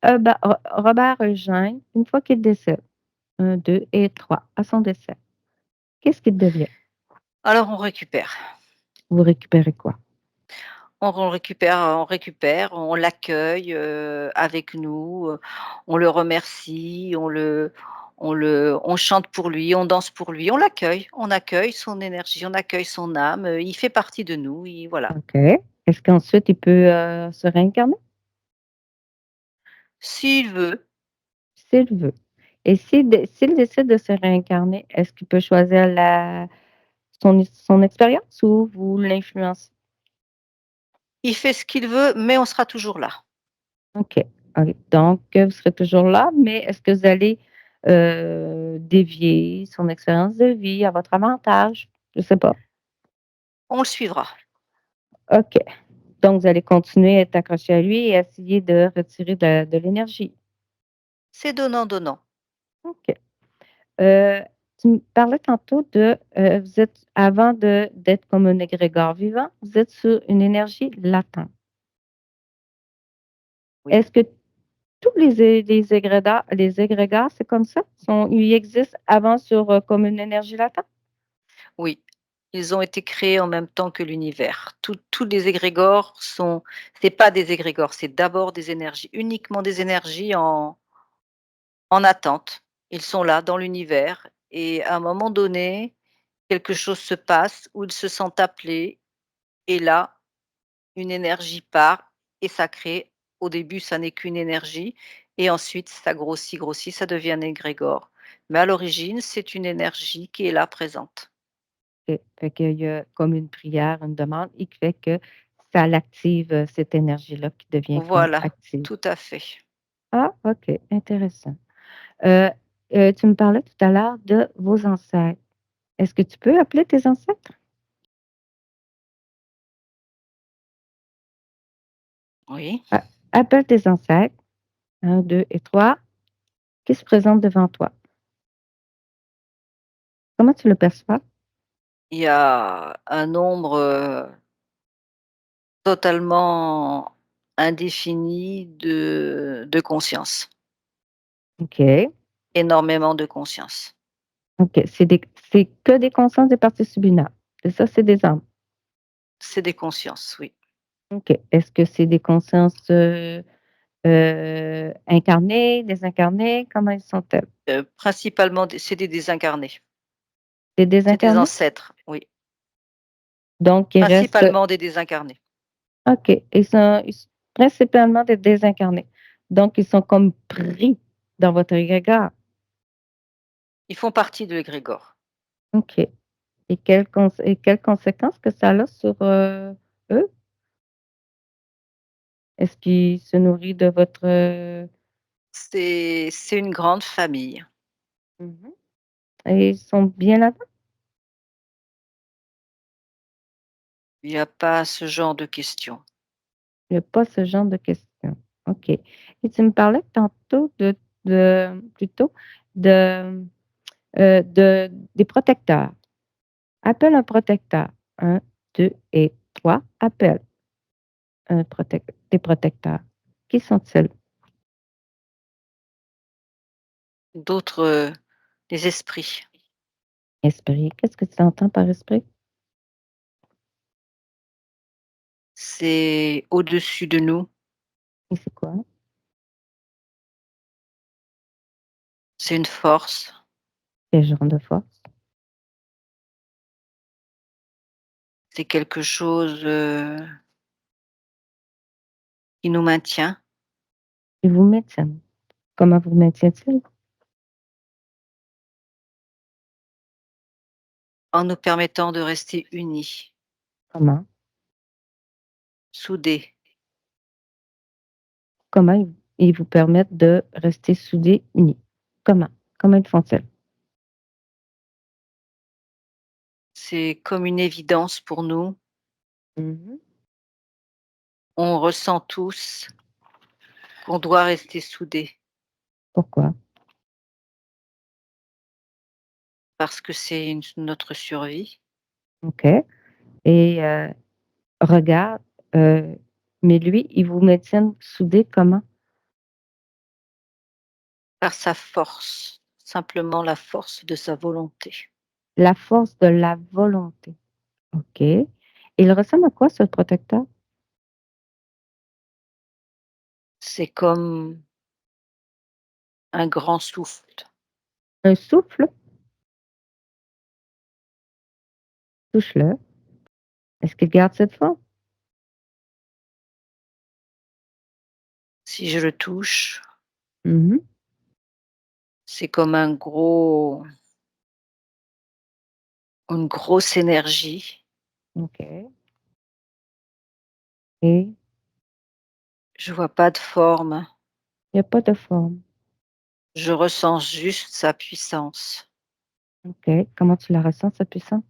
S1: Robert Eugène, une fois qu'il décède, 1, 2 et 3, à son décès, qu'est-ce qu'il devient?
S2: Alors on récupère.
S1: Vous récupérez quoi?
S2: On l'accueille, avec nous, on le remercie, on chante pour lui, on danse pour lui, on accueille son énergie, on accueille son âme, il fait partie de nous, il voilà.
S1: OK. Est-ce qu'ensuite il peut, se réincarner?
S2: S'il veut,
S1: S'il veut. Et s'il décide de se réincarner, est-ce qu'il peut choisir son expérience ou vous l'influencez?
S2: il fait ce qu'il veut, mais on sera toujours là.
S1: OK. OK. Donc, vous serez toujours là, mais est-ce que vous allez, dévier son expérience de vie à votre avantage? Je sais pas.
S2: On le suivra.
S1: OK. Donc, vous allez continuer à être accroché à lui et essayer de retirer de l'énergie.
S2: C'est donnant-donnant.
S1: OK. Heu, tu me parlais tantôt de, vous êtes avant d'être comme un égrégore vivant, vous êtes sur une énergie latente.
S2: Oui,
S1: Est-ce que tous les égrégores, c'est comme ça? Ils existent avant sur, comme une énergie latente?
S2: oui. Ils ont été créés en même temps que l'univers. Tous les égrégores c'est pas des égrégores, c'est d'abord des énergies, uniquement des énergies en attente. Ils sont là dans l'univers et à un moment donné, quelque chose se passe où ils se sentent appelés et là, une énergie part et ça crée au début, ça n'est qu'une énergie et ensuite ça grossit, grossit, ça devient un égrégore. Mais à l'origine, c'est une énergie qui est là présente.
S1: OK. Fait qu'il y a comme une prière, une demande et qui fait que ça l'active, cette énergie-là qui devient comme
S2: Voilà,
S1: active.
S2: tout à fait.
S1: Ah, OK, intéressant. Heu tu me parlais tout à l'heure de vos ancêtres. Est-ce que tu peux appeler tes ancêtres?
S2: Oui,
S1: A appelle tes ancêtres, 1, 2 et 3, qui se présentent devant toi. Comment tu le perçois?
S2: il y a un nombre, totalement indéfini de conscience,
S1: OK,
S2: énormément de conscience.
S1: OK. C'est que des consciences des parties subliminales. C'est ça, c'est des âmes?
S2: C'est des consciences, oui.
S1: OK. Est-ce que c'est des consciences, incarnées, désincarnées? Comment ils sont-elles?
S2: Principalement c'est des désincarnés.
S1: Des
S2: C'est des
S1: désincarnés?
S2: ancêtres, oui.
S1: Donc il reste
S2: Principalement des désincarnés.
S1: OK. Ils sont principalement des désincarnés. Donc ils sont comme pris dans votre égrégore.
S2: Ils font partie de l'égrégore.
S1: OK. Et quelles conséquences que ça a sur, eux? Est-ce qu'ils se nourrit de votre,
S2: C'est une grande famille.
S1: mmh et ils sont bien là-dedans?
S2: Il y a pas ce genre de questions.
S1: Il y a pas ce genre de questions. OK. Et tu me parlais tantôt plutôt de, des protecteurs. Appelle un protecteur. 1, 2 et 3. Appelle des protecteurs. Qui sont-ils?
S2: D'autres, des esprits.
S1: Esprit. Qu'est-ce que tu entends par esprit?
S2: C'est au-dessus de nous,
S1: Et c'est quoi?
S2: c'est une force,
S1: Quel genre de force?
S2: c'est quelque chose, qui nous maintient
S1: Ils vous maintiennent. Comment vous maintiennent-ils?
S2: en nous permettant de rester unis,
S1: Comment?
S2: soudés.
S1: Comment ils vous permettent de rester soudés, unis? Comment? Comment ils font-ils?
S2: C'est comme une évidence pour nous.
S1: Mmh.
S2: On ressent tous qu'on doit rester soudés
S1: Pourquoi?
S2: parce que c'est notre survie.
S1: OK. Et regarde, heu, mais lui, ils vous maintiennent soudés comment?
S2: Par sa force, simplement la force de sa volonté.
S1: La force de la volonté. OK. Il ressemble à quoi ce protecteur?
S2: C'est comme un grand souffle.
S1: Un souffle? Touche-le. Est-ce qu'il garde cette forme?
S2: Si je le touche,
S1: Mmh.
S2: c'est comme une grosse énergie.
S1: OK. Et
S2: Je vois pas de forme,
S1: il y a pas de forme.
S2: je ressens juste sa puissance.
S1: OK. Comment tu la ressens, cette puissance?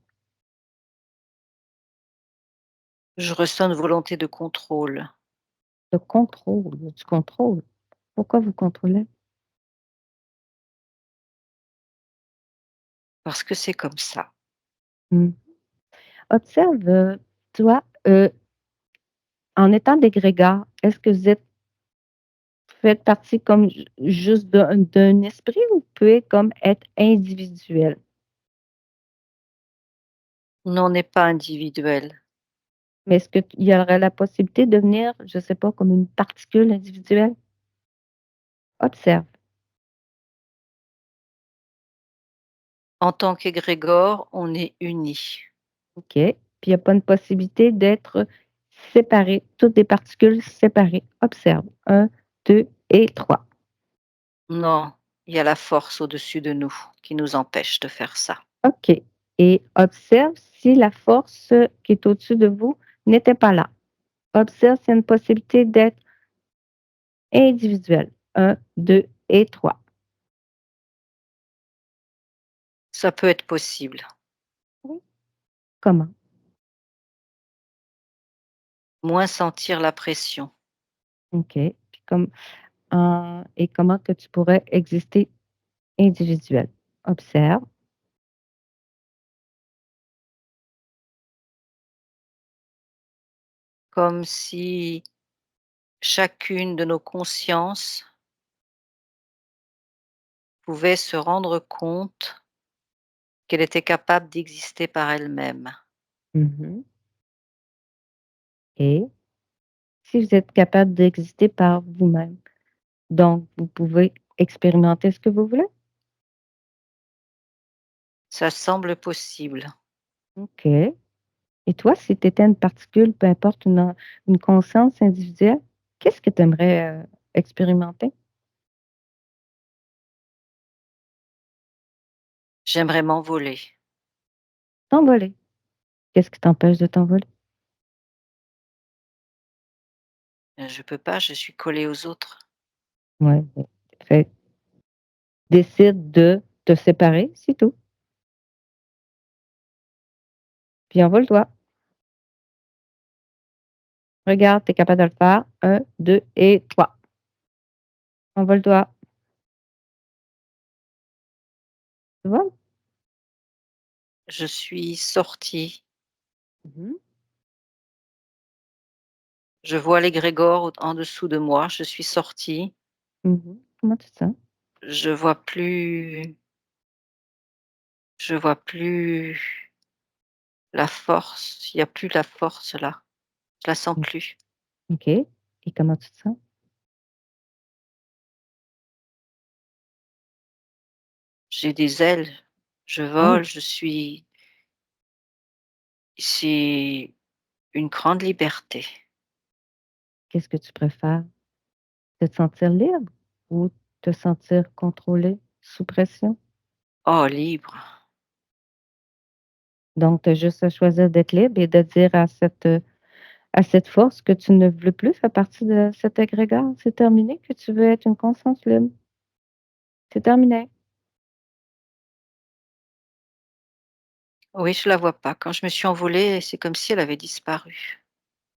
S2: Je ressens une volonté de contrôle
S1: Le contrôle, du contrôle. Pourquoi vous contrôlez?
S2: parce que c'est comme ça.
S1: Mmh. Observe, toi, en étant d'égrégore, est-ce que vous faites partie comme juste d'un esprit ou vous pouvez comme être individuel?
S2: On n'est pas individuel.
S1: Mais est-ce qu'il y aurait la possibilité de devenir, je sais pas, comme une particule individuelle? Observe,
S2: En tant qu'égrégore, on est unis.
S1: OK? Puis il y a pas une possibilité d'être séparés, toutes des particules séparées. Observe. 1, 2 et 3.
S2: Non, il y a la force au-dessus de nous qui nous empêche de faire ça.
S1: OK. Et observe si la force qui est au-dessus de vous n'était pas là. Observe s'il y a une possibilité d'être individuel. 1, 2 et 3.
S2: Ça peut être possible.
S1: Oui. Comment?
S2: Moins sentir la pression,
S1: OK. Puis et comment que tu pourrais exister individuel? Observe.
S2: comme si chacune de nos consciences pouvait se rendre compte qu'elle était capable d'exister par elle-même.
S1: Mmh. Et si vous êtes capable d'exister par vous-même, donc vous pouvez expérimenter ce que vous voulez?
S2: Ça semble possible.
S1: OK. Et toi, si tu étais une particule, peu importe, une conscience individuelle, qu'est-ce que tu aimerais, expérimenter?
S2: J'aimerais m'envoler.
S1: T'envoler. Qu'est-ce qui t'empêche de t'envoler?
S2: Je peux pas, je suis collée aux autres.
S1: Ouais, ouais. Fait décide de te séparer, c'est tout. Puis envole-toi. Regarde, tu es capable de le faire. 1, 2 et 3. Envole-toi. Tu vois?
S2: Je suis sortie,
S1: Mmh.
S2: je vois l'égrégore en dessous de moi, je suis sortie,
S1: Mmh. Comment tu te sens?
S2: je vois plus je vois plus la force, il y a plus la force là, je la sens
S1: Mmh.
S2: plus.
S1: OK. Et comment tu te sens?
S2: J'ai des ailes, je
S1: Oh!
S2: vole, c'est une grande liberté.
S1: Qu'est-ce que tu préfères? Te sentir libre ou te sentir contrôlé, sous pression?
S2: Oh libre,
S1: Donc, tu as juste à choisir d'être libre et de dire à cette force que tu ne veux plus faire partie de cet égrégore. C'est terminé, que tu veux être une conscience libre. C'est terminé.
S2: oui je la vois pas. Quand je me suis envolée, c'est comme si elle avait disparu.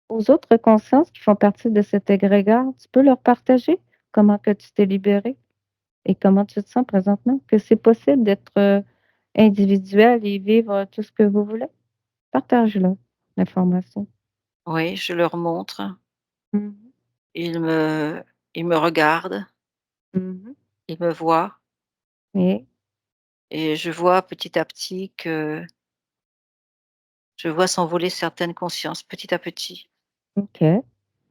S1: Aux autres consciences qui font partie de cet égrégore, tu peux leur partager comment que tu t'es libéré et comment tu te sens présentement, que c'est possible d'être, individuel et vivre tout ce que vous voulez. Partage-leur l'information.
S2: Oui, je leur montre,
S1: Mmh mh.
S2: ils me ils me regardent,
S1: Mmh.
S2: ils me voient
S1: Et
S2: et je vois petit à petit que je vois s'envoler certaines consciences petit à petit.
S1: OK.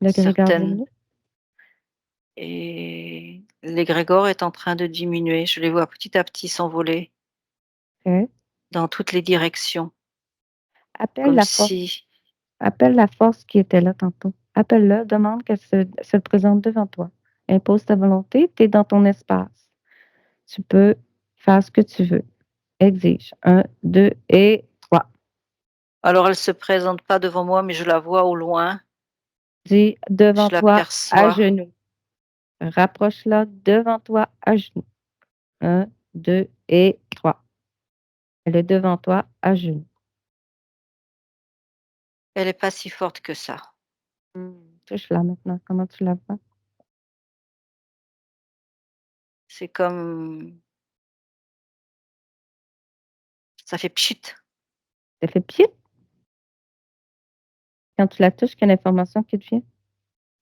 S1: L'égrégore
S2: Certaines
S1: diminue.
S2: et l'égrégore est en train de diminuer. Je les vois petit à petit s'envoler
S1: OK.
S2: dans toutes les directions,
S1: Appelle
S2: comme
S1: la force.
S2: si
S1: Appelle la force qui était là tantôt. Appelle-la, demande qu'elle se présente devant toi. Impose ta volonté, tu es dans ton espace. Tu peux faire ce que tu veux. Exige. 1, 2 et 3.
S2: alors elle se présente pas devant moi, mais je la vois au loin,
S1: Dis
S2: je
S1: devant toi à
S2: l'aperçois.
S1: genoux. Rapproche-la devant toi à genoux. 1, 2 et 3. Elle est devant toi à genoux.
S2: Elle est pas si forte que ça.
S1: Touche-la maintenant. Comment tu la vois?
S2: C'est comme ça fait pchit
S1: Ça fait pchit quand tu la touches, quelle information qui te vient?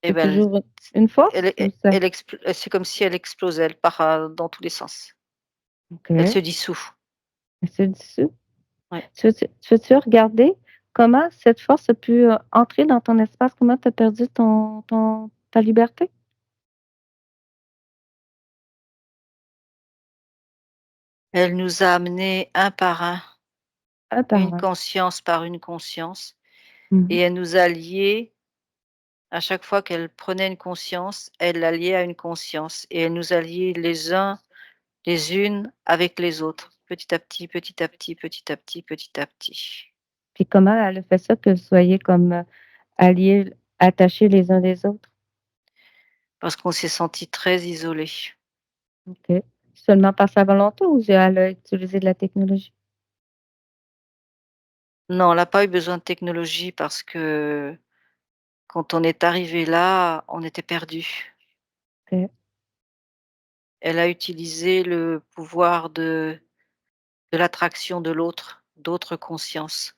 S2: et
S1: C'est
S2: ben,
S1: toujours une force
S2: elle
S1: ou
S2: elle
S1: ça?
S2: elle expl c'est comme si elle explosait, elle part, dans tous les sens. Elle se
S1: OK.
S2: dissout.
S1: Elle se dissout.
S2: Ouais.
S1: Tu veux-tu regarder comment cette force a pu, entrer dans ton espace? Comment tu as perdu ta liberté?
S2: Elle nous a amenés un par un,
S1: Un par
S2: une
S1: un.
S2: conscience par une conscience
S1: Mmh
S2: et
S1: mh.
S2: elle nous a liés à chaque fois qu'elle prenait une conscience, elle la liait à une conscience et elle nous a liés les unes avec les autres, petit à petit, petit à petit, petit à petit, petit à petit.
S1: Puis comment elle a fait ça que vous soyez comme, alliés, attachés les uns les autres?
S2: Parce qu'on s'est sentis très isolés.
S1: OK. seulement par sa volonté ou elle a utilisé de la technologie?
S2: Non, elle a pas eu besoin de technologie parce que quand on est arrivé là, on était perdus.
S1: OK,
S2: Elle a utilisé le pouvoir de l'attraction de l'autre, d'autres consciences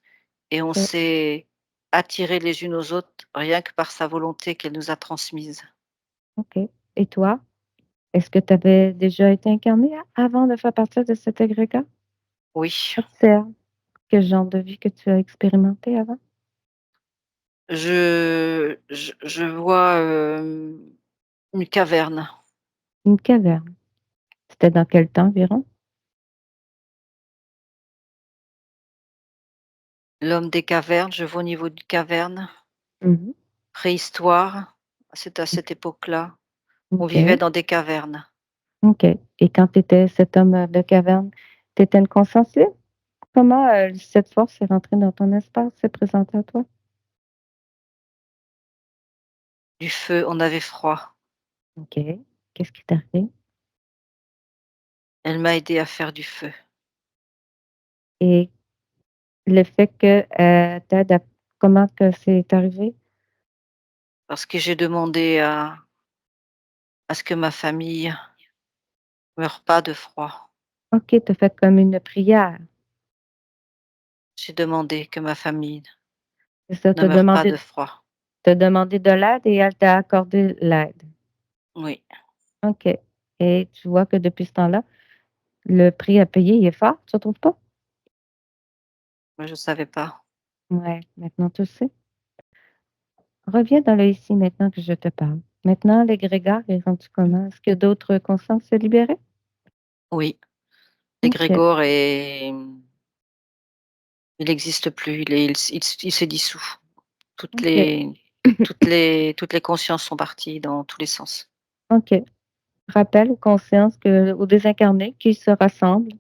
S2: et on
S1: OK,
S2: s'est attirés les unes aux autres rien que par sa volonté qu'elle nous a transmise.
S1: OK. Et toi? Est-ce que tu avais déjà été incarné avant de faire partie de cet égrégore?
S2: Oui,
S1: Observe. Quel genre de vie que tu as expérimenté avant?
S2: je vois, une caverne,
S1: Une caverne. C'était dans quel temps environ?
S2: l'homme des cavernes, je vois au niveau d'une caverne,
S1: Mmh.
S2: préhistoire, c'est à cette époque-là. On vivait
S1: OK,
S2: dans des cavernes.
S1: OK. Et quand tu étais cet homme, de caverne, tu étais une conscience libre? Comment, cette force est rentrée dans ton espace, s'est présentée à toi?
S2: Du feu, on avait froid.
S1: OK. Qu'est-ce qui t'est arrivé?
S2: Elle m'a aidé à faire du feu
S1: Et le fait que, t'aide à comment que c'est arrivé?
S2: parce que j'ai demandé à ce que ma famille meure pas de froid.
S1: OK, tu as fait comme une prière.
S2: J'ai demandé que ma famille
S1: C'est ça,
S2: ne meure pas de froid.
S1: tu demandé de l'aide et elle t'a accordé l'aide.
S2: Oui,
S1: OK. Et tu vois que depuis ce temps-là, le prix à payer, il est fort, tu trouves pas?
S2: mais je savais pas.
S1: Ouais, maintenant tu le sais. Reviens dans le ici maintenant que je te parle. Maintenant, l'égrégore est rendu comment? Est-ce que d'autres consciences se libéraient?
S2: Oui,
S1: OK,
S2: l'égrégore est il n'existe plus, il s'est dissous. Toutes
S1: OK,
S2: les toutes les consciences sont parties dans tous les sens.
S1: OK. Rappelle aux consciences que aux désincarnés qui se rassemblent,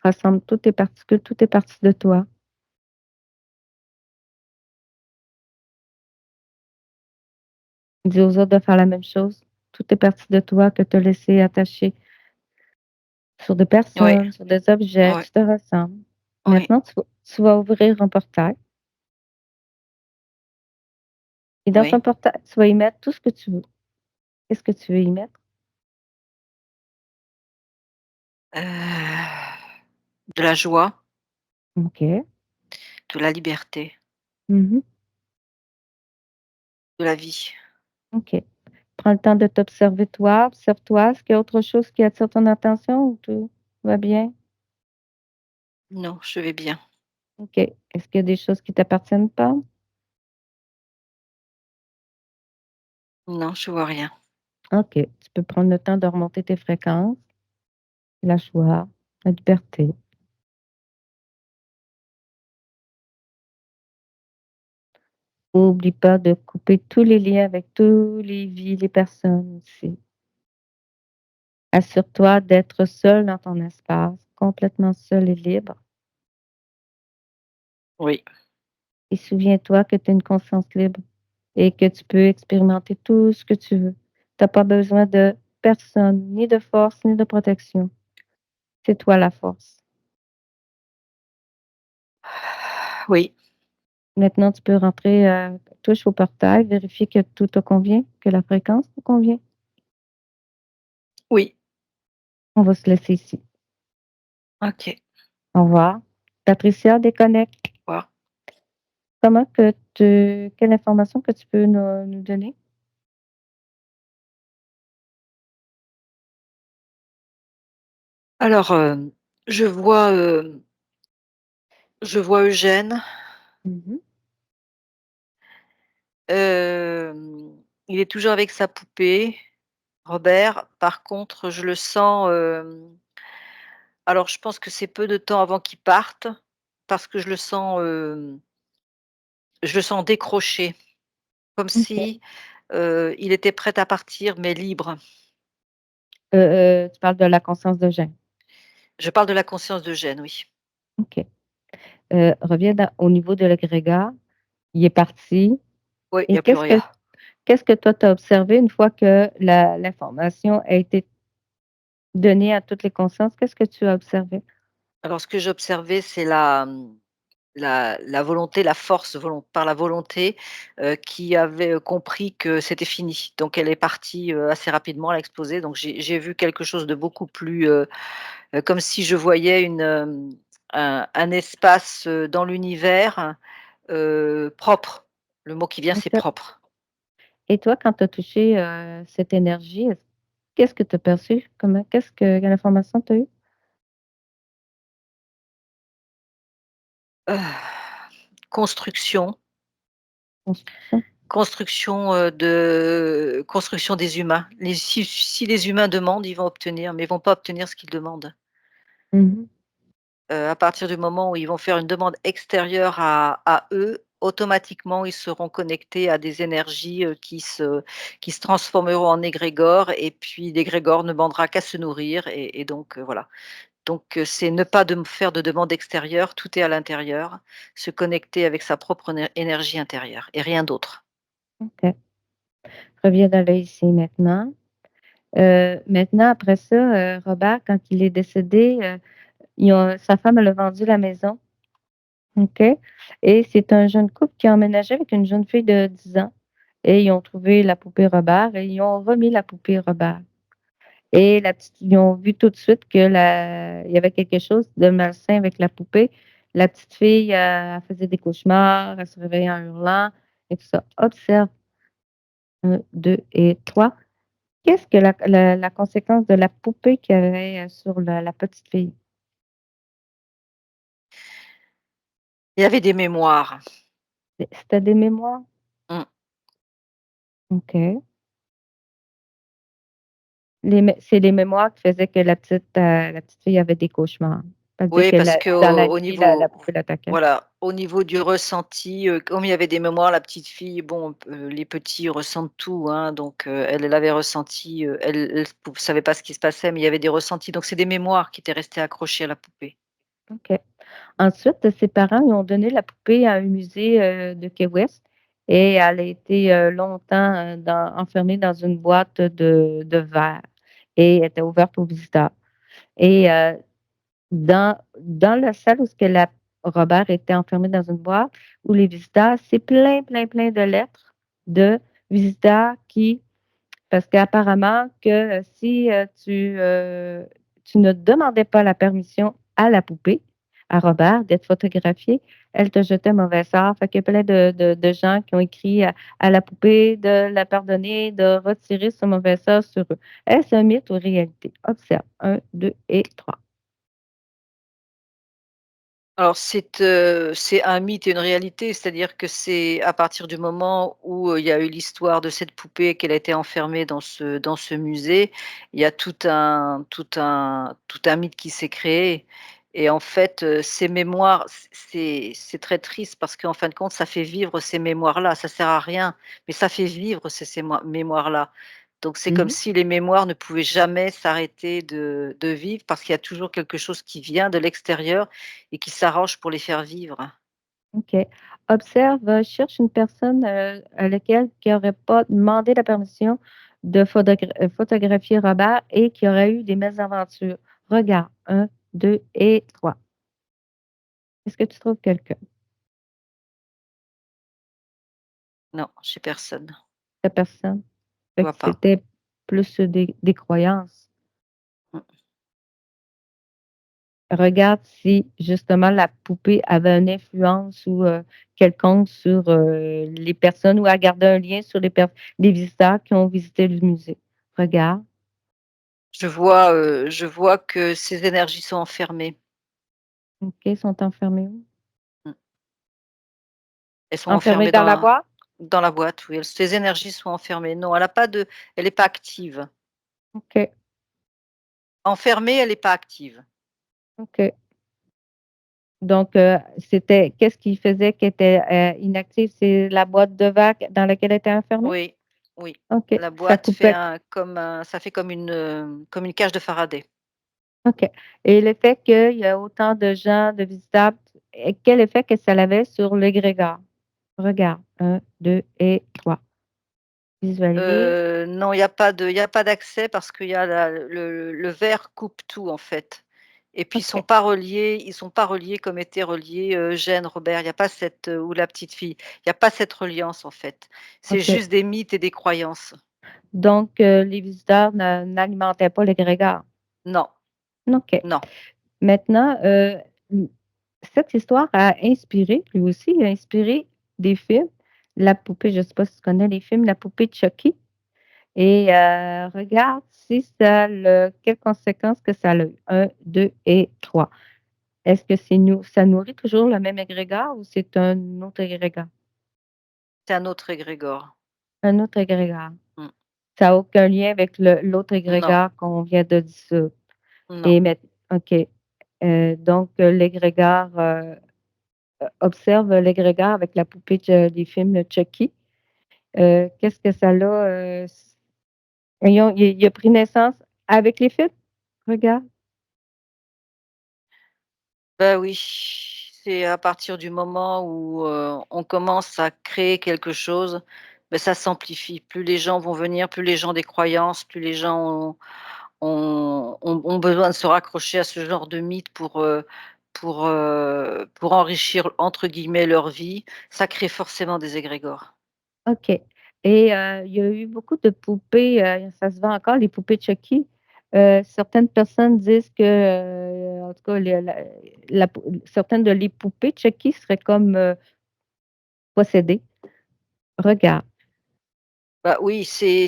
S1: rassemble toutes tes particules, toutes tes parties de toi. Dis aux autres de faire la même chose. Toutes tes parties de toi que tu as laissées attachées sur des
S2: Oui,
S1: personnes, sur des objets
S2: oui,
S1: qui te ressemblent.
S2: oui.
S1: Maintenant, tu vas ouvrir un portail et dans ton
S2: Oui,
S1: portail, tu vas y mettre tout ce que tu veux. Qu'est-ce que tu veux y mettre?
S2: de la joie,
S1: OK.
S2: de la liberté,
S1: Mmh.
S2: de la vie.
S1: OK. Prends le temps de t'observer toi, observe-toi. Est-ce qu'il y a autre chose qui attire ton attention ou tout va bien?
S2: Non, je vais bien.
S1: OK. Est-ce qu'il y a des choses qui t'appartiennent pas?
S2: Non, je vois rien.
S1: OK. Tu peux prendre le temps de remonter tes fréquences, la joie, la liberté. Oublie pas de couper tous les liens avec tous les vies, les personnes aussi. Assure-toi d'être seul dans ton espace, complètement seul et libre.
S2: Oui,
S1: Et souviens-toi que tu es une conscience libre et que tu peux expérimenter tout ce que tu veux. Tu as pas besoin de personne, ni de force, ni de protection. C'est toi la force.
S2: oui,
S1: Maintenant, tu peux rentrer, touche au portail, vérifier que tout te convient, que la fréquence te convient.
S2: oui.
S1: On va se laisser ici.
S2: OK.
S1: Au revoir. Patricia, déconnecte.
S2: Au revoir.
S1: Quelle information que tu peux nous donner?
S2: Alors, je vois Eugène,
S1: Mmh.
S2: il est toujours avec sa poupée, Robert. Par contre, je le sens, alors je pense que c'est peu de temps avant qu'il parte parce que je le sens décroché, comme
S1: OK.
S2: si, il était prêt à partir mais libre.
S1: Tu parles de la conscience de Jean.
S2: Je parle de la conscience d'Eugène, oui.
S1: OK. Reviens au niveau de l'égrégore. Il est parti
S2: Oui, il y
S1: et
S2: a plus rien.
S1: qu'est-ce que toi tu as observé une fois que la l'information a été donné à toutes les consciences, qu'est-ce que tu as observé?
S2: Alors ce que j'observais, c'est la volonté, la force par la volonté, qui avait, compris que c'était fini. Donc elle est partie, assez rapidement, elle a explosé. Donc j'ai vu quelque chose de beaucoup plus, comme si je voyais un espace, dans l'univers, propre. Le mot qui vient, c'est
S1: OK.
S2: propre.
S1: Et toi, quand tu as touché, cette énergie, qu'est-ce que tu as perçu? Quelle information tu as eue?
S2: Construction,
S1: Construction?
S2: construction des humains. Si les humains demandent, ils vont obtenir, mais ils vont pas obtenir ce qu'ils demandent.
S1: Mmh.
S2: À partir du moment où ils vont faire une demande extérieure à eux, automatiquement, ils seront connectés à des énergies, qui se transformeront en égrégores et puis l'égrégore ne demandera qu'à se nourrir et donc voilà. Donc c'est ne pas faire de demande extérieure, tout est à l'intérieur, se connecter avec sa propre énergie intérieure et rien d'autre.
S1: OK. Reviens dans le ici et maintenant. Maintenant après ça, Robert, quand il est décédé, sa femme, elle a vendu la maison, OK? Et c'est un jeune couple qui a emménagé avec une jeune fille de 10 ans et ils ont trouvé la poupée Robert et ils ont remis la poupée Robert. Et la petite ils ont vu tout de suite que il y avait quelque chose de malsain avec la poupée. La petite fille, elle faisait des cauchemars, elle se réveillait en hurlant et tout ça. Observe 1, 2 et 3. Qu'est-ce que la conséquence de la poupée qu'il y avait, sur la petite fille?
S2: Il y avait des mémoires.
S1: C'était des mémoires?
S2: Mmh.
S1: OK. C'est les mémoires qui faisaient que la petite fille avait des cauchemars. Ça veut dire
S2: Oui,
S1: que
S2: parce
S1: dans la
S2: qu'au
S1: nuit, la
S2: niveau
S1: poupée l'attaquait.
S2: voilà, au niveau du ressenti, comme il y avait des mémoires, la petite fille, bon, les petits ressentent tout, hein, donc elle avait ressenti, elle savait pas ce qui se passait, mais il y avait des ressentis, donc c'est des mémoires qui étaient restées accrochées à la poupée.
S1: OK. Ensuite, ses parents lui ont donné la poupée à un musée, de Key West et elle a été, longtemps, enfermée dans une boîte de verre et elle était ouverte aux visiteurs et dans la salle où ce que la Robert était enfermé dans une boîte où les visiteurs, c'est plein, plein, plein de lettres de visiteurs qui parce qu'apparemment que, si, tu ne demandais pas la permission à la poupée, à Robert, d'être photographié, elle te jetait mauvais sort. Fait qu'il y a plein de gens qui ont écrit à la poupée de la pardonner, de retirer ce mauvais sort sur eux. Est-ce un mythe ou réalité? Observe. 1, 2 et 3.
S2: Alors c'est un mythe et une réalité, c'est-à-dire que c'est à partir du moment où, il y a eu l'histoire de cette poupée, qu'elle a été enfermée dans ce musée, il y a tout un mythe qui s'est créé et en fait, ces mémoires, c'est très triste parce qu'en fin de compte, ça fait vivre ces mémoires-là. Ça sert à rien, mais ça fait vivre ces mémoires-là. Donc c'est comme
S1: Mmh.
S2: si les mémoires ne pouvaient jamais s'arrêter de vivre parce qu'il y a toujours quelque chose qui vient de l'extérieur et qui s'arrange pour les faire vivre.
S1: OK. Observe, cherche une personne, à laquelle qui aurait pas demandé la permission de photographier Robert et qui aurait eu des mésaventures. Regarde, 1, 2 et 3. Est-ce que tu trouves quelqu'un?
S2: Non, chez personne.
S1: Cette personne?
S2: Je
S1: Fait
S2: vois
S1: que
S2: pas.
S1: c'était plus, des croyances.
S2: Mmh.
S1: Regarde si justement la poupée avait une influence ou, quelconque sur, les personnes ou a gardé un lien sur les visiteurs qui ont visité le musée. Regarde.
S2: Je vois que ces énergies sont enfermées.
S1: OK, ils sont enfermés où?
S2: Mmh. Elles sont
S1: Enfermés
S2: enfermées
S1: dans la boîte?
S2: dans la boîte, oui, ces énergies sont enfermées. Non, elle est pas active.
S1: OK,
S2: Enfermée, elle est pas active.
S1: OK. Donc, qu'est-ce qui faisait qu'elle était, inactive? C'est la boîte de verre dans laquelle elle était enfermée?
S2: Oui, oui.
S1: OK,
S2: La
S1: ça
S2: boîte fait
S1: coupait.
S2: ça fait comme une cage de Faraday.
S1: OK et le fait qu'il y a autant de gens, de visiteurs, quel effet que ça avait sur l'égrégore? Regarde, 1, 2 et 3. Visualiser.
S2: Non, il y a pas d'accès parce qu'il y a le verre coupe tout, en fait et puis
S1: OK,
S2: ils sont pas reliés comme étaient reliés, Gênes, Robert. Il y a pas cette, ou la petite fille. Il y a pas cette reliance, en fait. C'est
S1: OK.
S2: juste des mythes et des croyances.
S1: Donc les visiteurs n'alimentaient pas l'égrégore.
S2: Non,
S1: OK.
S2: non.
S1: Maintenant, mmh, cette histoire a inspiré, lui aussi, a inspiré des films. La poupée, je ne sais pas si tu connais les films La poupée de Chucky et regarde si ça le quelles conséquences que ça a eu. 1, 2 et 3. Est-ce que ça nourrit toujours le même égrégore ou c'est un autre égrégore?
S2: C'est un autre égrégore.
S1: Un autre égrégore.
S2: Mmh.
S1: Ça a aucun lien avec l'autre
S2: Non,
S1: égrégore qu'on vient de dissoudre
S2: non.
S1: et mett OK. Donc l'égrégore, observe l'égrégore avec la poupée des films Chucky. Qu'est-ce que ça l'a, voyons, il a pris naissance avec les films? Regarde.
S2: Bah, oui, c'est à partir du moment où, on commence à créer quelque chose, beh, ça s'amplifie. Plus les gens vont venir, plus les gens ont des croyances, plus les gens ont besoin de se raccrocher à ce genre de mythe pour «enrichir» entre guillemets leur vie, ça crée forcément des égrégores.
S1: OK et il y a eu beaucoup de poupées, ça se vend encore les poupées Chucky. Certaines personnes disent que, en tout cas le la pou certaines de les poupées Chucky seraient comme, possédées. Regarde.
S2: Bah, oui, c'est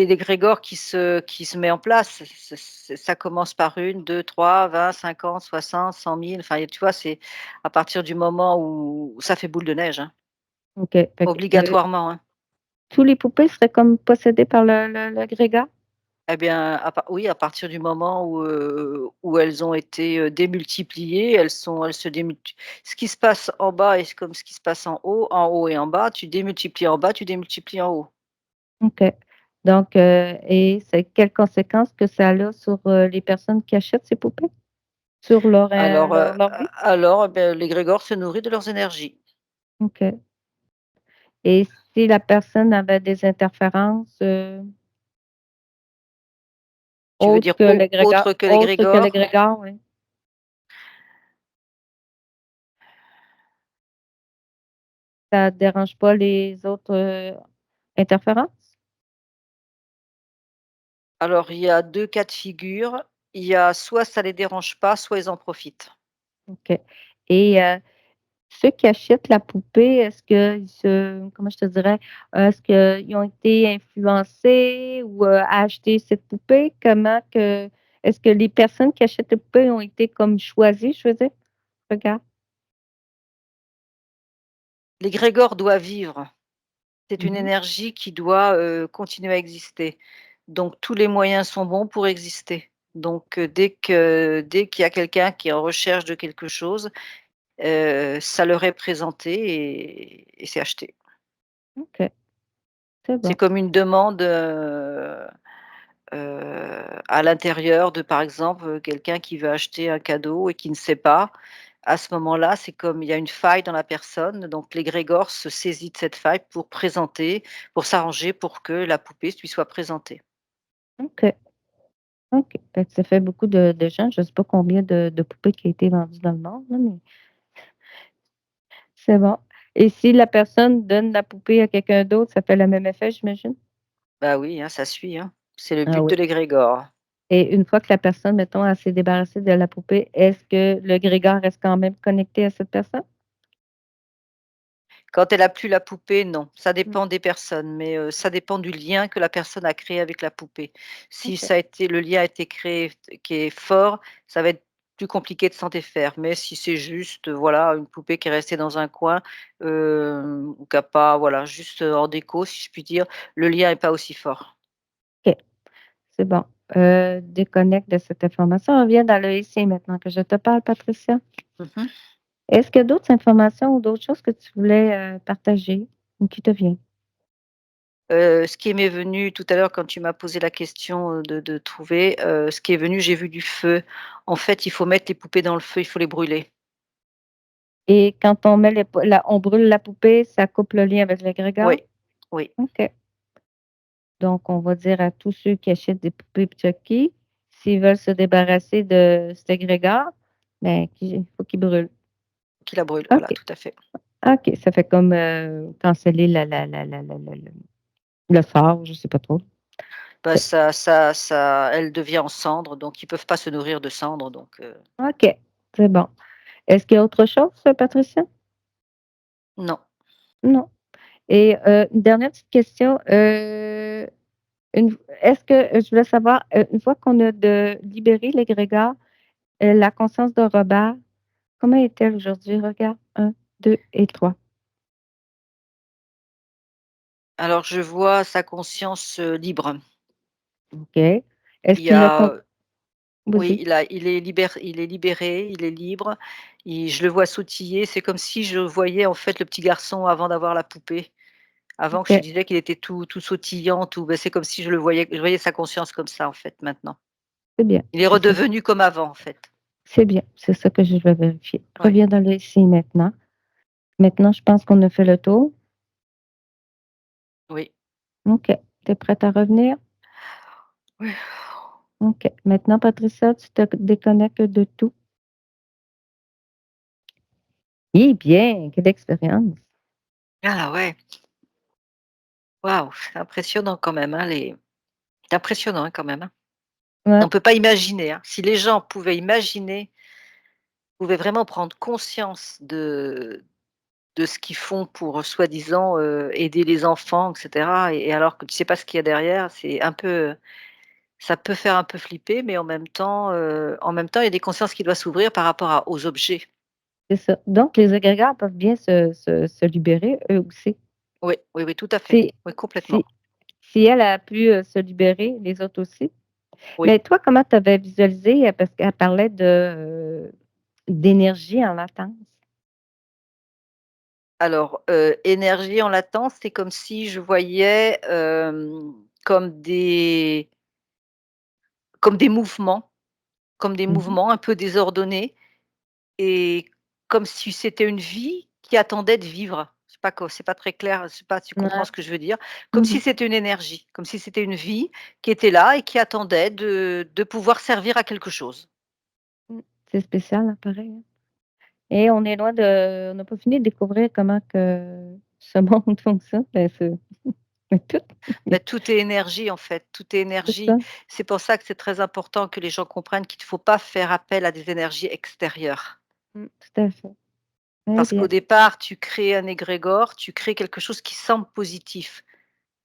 S2: l'égrégore qui se met en place. Ça commence par 1, 2, 3, 20, 50, 60, 100 000. Enfin, tu vois, c'est à partir du moment où ça fait boule de neige, hein,
S1: OK. Fait que,
S2: obligatoirement, hein.
S1: tous les poupées seraient comme possédées par le grégor?
S2: Eh bien, oui, à partir du moment où elles ont été, démultipliées, elles se démulti ce qui se passe en bas est comme ce qui se passe en haut et en bas, tu démultiplies en bas, tu démultiplies en haut.
S1: OK. Donc et c'est quelles conséquences que ça a sur, les personnes qui achètent ces poupées? Sur
S2: Alors,
S1: leur vie?
S2: alors, beh, l'égrégore se nourrit de leurs énergies.
S1: OK et si la personne avait des interférences,
S2: Tu veux dire autre que
S1: autres que
S2: l'égrégore?
S1: l'égrégore, oui, ça dérange pas les autres, interférences?
S2: Alors, il y a 2 cas de figure. Il y a soit ça les dérange pas, soit ils en profitent.
S1: OK et ceux qui achètent la poupée, est-ce qu'ils se comment je te dirais? Est-ce qu'ils ont été influencés ou, à acheter cette poupée? Comment que est-ce que les personnes qui achètent les poupées ont été comme choisies, je veux dire? Regarde.
S2: L'égrégore doit vivre. C'est une
S1: Mmh.
S2: énergie qui doit, continuer à exister. Donc tous les moyens sont bons pour exister. Donc, dès qu'il y a quelqu'un qui est en recherche de quelque chose, ça leur est présenté et c'est acheté.
S1: OK, c'est
S2: C'est
S1: bon.
S2: comme une demande, à l'intérieur de, par exemple, quelqu'un qui veut acheter un cadeau et qui ne sait pas. À ce moment-là, c'est comme il y a une faille dans la personne, donc l'égrégore se saisit de cette faille pour présenter, pour s'arranger pour que la poupée lui soit présentée.
S1: OK, OK. Fait que ça fait beaucoup de gens, je ne sais pas combien de poupées qui a été vendues dans le monde, là, mais c'est bon et si la personne donne la poupée à quelqu'un d'autre, ça fait le même effet, j'imagine?
S2: Bah oui, hein, ça suit, hein. C'est le
S1: Ah
S2: but
S1: oui
S2: de l'égrégore.
S1: et une fois que la personne, mettons, elle s'est débarrassée de la poupée, est-ce que le grégor reste quand même connecté à cette personne?
S2: Quand elle a plus la poupée, non. Ça
S1: Mmh,
S2: dépend des personnes, mais ça dépend du lien que la personne a créé avec la poupée. Si
S1: OK,
S2: ça a été le lien a été créé qui est fort, ça va être plus compliqué de s'en défaire. Mais si c'est juste, voilà, une poupée qui est restée dans un coin, ou qui a pas voilà, juste, en déco, si je puis dire, le lien est pas aussi fort.
S1: OK, c'est bon. Déconnecte de cette information. On revient dans le ici et maintenant que je te parle, Patricia.
S2: Mmh.
S1: Est-ce qu'il y a d'autres informations ou d'autres choses que tu voulais, partager ou qui te viennent?
S2: Ce qui m'est venu tout à l'heure quand tu m'as posé la question, de trouver, ce qui est venu, j'ai vu du feu. En fait, il faut mettre les poupées dans le feu, il faut les brûler.
S1: Et quand on met les pou la on brûle la poupée, ça coupe le lien avec
S2: Oui,
S1: l'égrégore?
S2: oui.
S1: OK. Donc on va dire à tous ceux qui achètent des poupées Chucky, s'ils veulent se débarrasser de cet égrégore, ben qu'il faut qu'ils brûlent.
S2: Qui la brûle, voilà,
S1: OK,
S2: tout à fait.
S1: OK, ça fait comme, canceller le sort, je sais pas trop.
S2: Bah, ça elle devient en cendres, donc ils peuvent pas se nourrir de cendres, donc
S1: OK, c'est bon. Est-ce qu'il y a autre chose, Patricia?
S2: non.
S1: Non. Et une dernière petite question, une est-ce que je voulais savoir, une fois qu'on a libéré l'égrégore, la conscience de Robert, comment est-elle aujourd'hui? Regarde, 1, 2 et 3.
S2: Alors je vois sa conscience, libre.
S1: OK. Est-ce
S2: Il y
S1: qu'il a
S2: a,
S1: com
S2: oui,
S1: vas-y.
S2: il est libéré, il est libre, je le vois sautiller, c'est comme si je voyais en fait le petit garçon avant d'avoir la poupée. Avant que je te
S1: OK,
S2: disais qu'il était tout sautillant, tout, c'est comme si je voyais sa conscience comme ça en fait maintenant.
S1: c'est bien,
S2: Il est
S1: c'est ça.
S2: redevenu comme avant en fait.
S1: C'est bien, c'est ça que je vais vérifier.
S2: Ouais,
S1: Reviens dans le ici et maintenant. Maintenant, je pense qu'on a fait le tour.
S2: oui.
S1: OK. Tu es prête à revenir?
S2: Oui.
S1: OK. Maintenant, Patricia, tu te déconnectes de tout. Eh bien, quelle expérience!
S2: Ah ouais, waouh, c'est impressionnant quand même, hein, les c'est impressionnant, hein, quand même, hein.
S1: Ouais,
S2: On peut pas imaginer, hein. Si les gens pouvaient imaginer, pouvaient vraiment prendre conscience de ce qu'ils font pour, soi-disant, aider les enfants et cetera, et alors que tu sais pas ce qu'il y a derrière, c'est un peu, ça peut faire un peu flipper, mais en même temps, il y a des consciences qui doivent s'ouvrir par rapport aux objets.
S1: c'est ça. Donc les égrégores peuvent bien se libérer eux aussi.
S2: Oui, oui, oui, tout à fait.
S1: Si
S2: Oui, complètement.
S1: si si elle a pu, se libérer, les autres aussi.
S2: Oui.
S1: Mais toi, comment tu avais visualisé, parce qu'elle parlait d'énergie en latence?
S2: Alors, énergie en latence, c'est comme si je voyais, comme des comme des mouvements comme des
S1: Mmh.
S2: mouvements un peu désordonnés, et comme si c'était une vie qui attendait de vivre. C'est pas très clair, je sais pas si tu comprends
S1: Ouais.
S2: ce que je veux dire? Comme si
S1: Mmh.
S2: c'était une énergie, comme si c'était une vie qui était là et qui attendait de pouvoir servir à quelque chose.
S1: Mmh. C'est spécial, hein, pareil, hein. Et on n'a pas fini de découvrir comment que ce monde fonctionne, mais tout.
S2: Mais tout est énergie, en fait, tout est
S1: C'est
S2: énergie.
S1: ça.
S2: C'est pour ça que c'est très important que les gens comprennent qu'il ne faut pas faire appel à des énergies extérieures.
S1: Tout à fait. Très
S2: Parce qu'au
S1: bien.
S2: départ, tu crées un égrégore, tu crées quelque chose qui semble positif.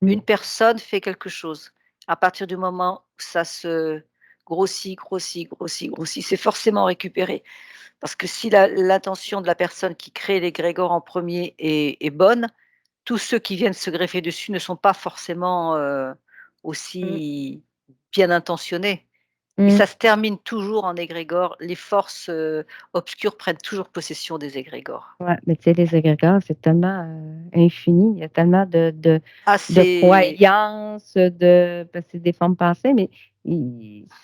S1: Mmh.
S2: Une personne fait quelque chose. À partir du moment où ça se grossit, grossit, grossit, grossit, c'est forcément récupéré. Parce que si l'intention de la personne qui crée l'égrégore en premier est bonne, tous ceux qui viennent se greffer dessus ne sont pas forcément,
S1: Mmh.
S2: aussi bien intentionnés, et
S1: Mmh.
S2: ça se termine toujours en égrégore. Les forces, obscures prennent toujours possession des égrégores.
S1: Ouais, mais tu sais, les égrégores, c'est tellement, infini. Il y a tellement
S2: Ah,
S1: de
S2: c'est
S1: croyances, parce que c'est des formes pensées, mais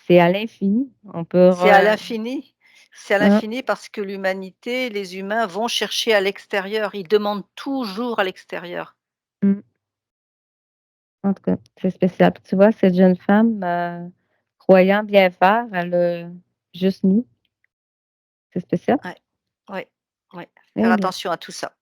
S1: c'est à l'infini. On peut
S2: c'est à l'infini. C'est à
S1: hein,
S2: l'infini parce que l'humanité, les humains vont chercher à l'extérieur. Ils demandent toujours à l'extérieur.
S1: mmh, en tout cas, c'est spécial. Puis tu vois, cette jeune femme, croyant bien faire, elle a juste nu. C'est spécial.
S2: Ouais, ouais, ouais. Faire
S1: Eh bien.
S2: attention à tout ça.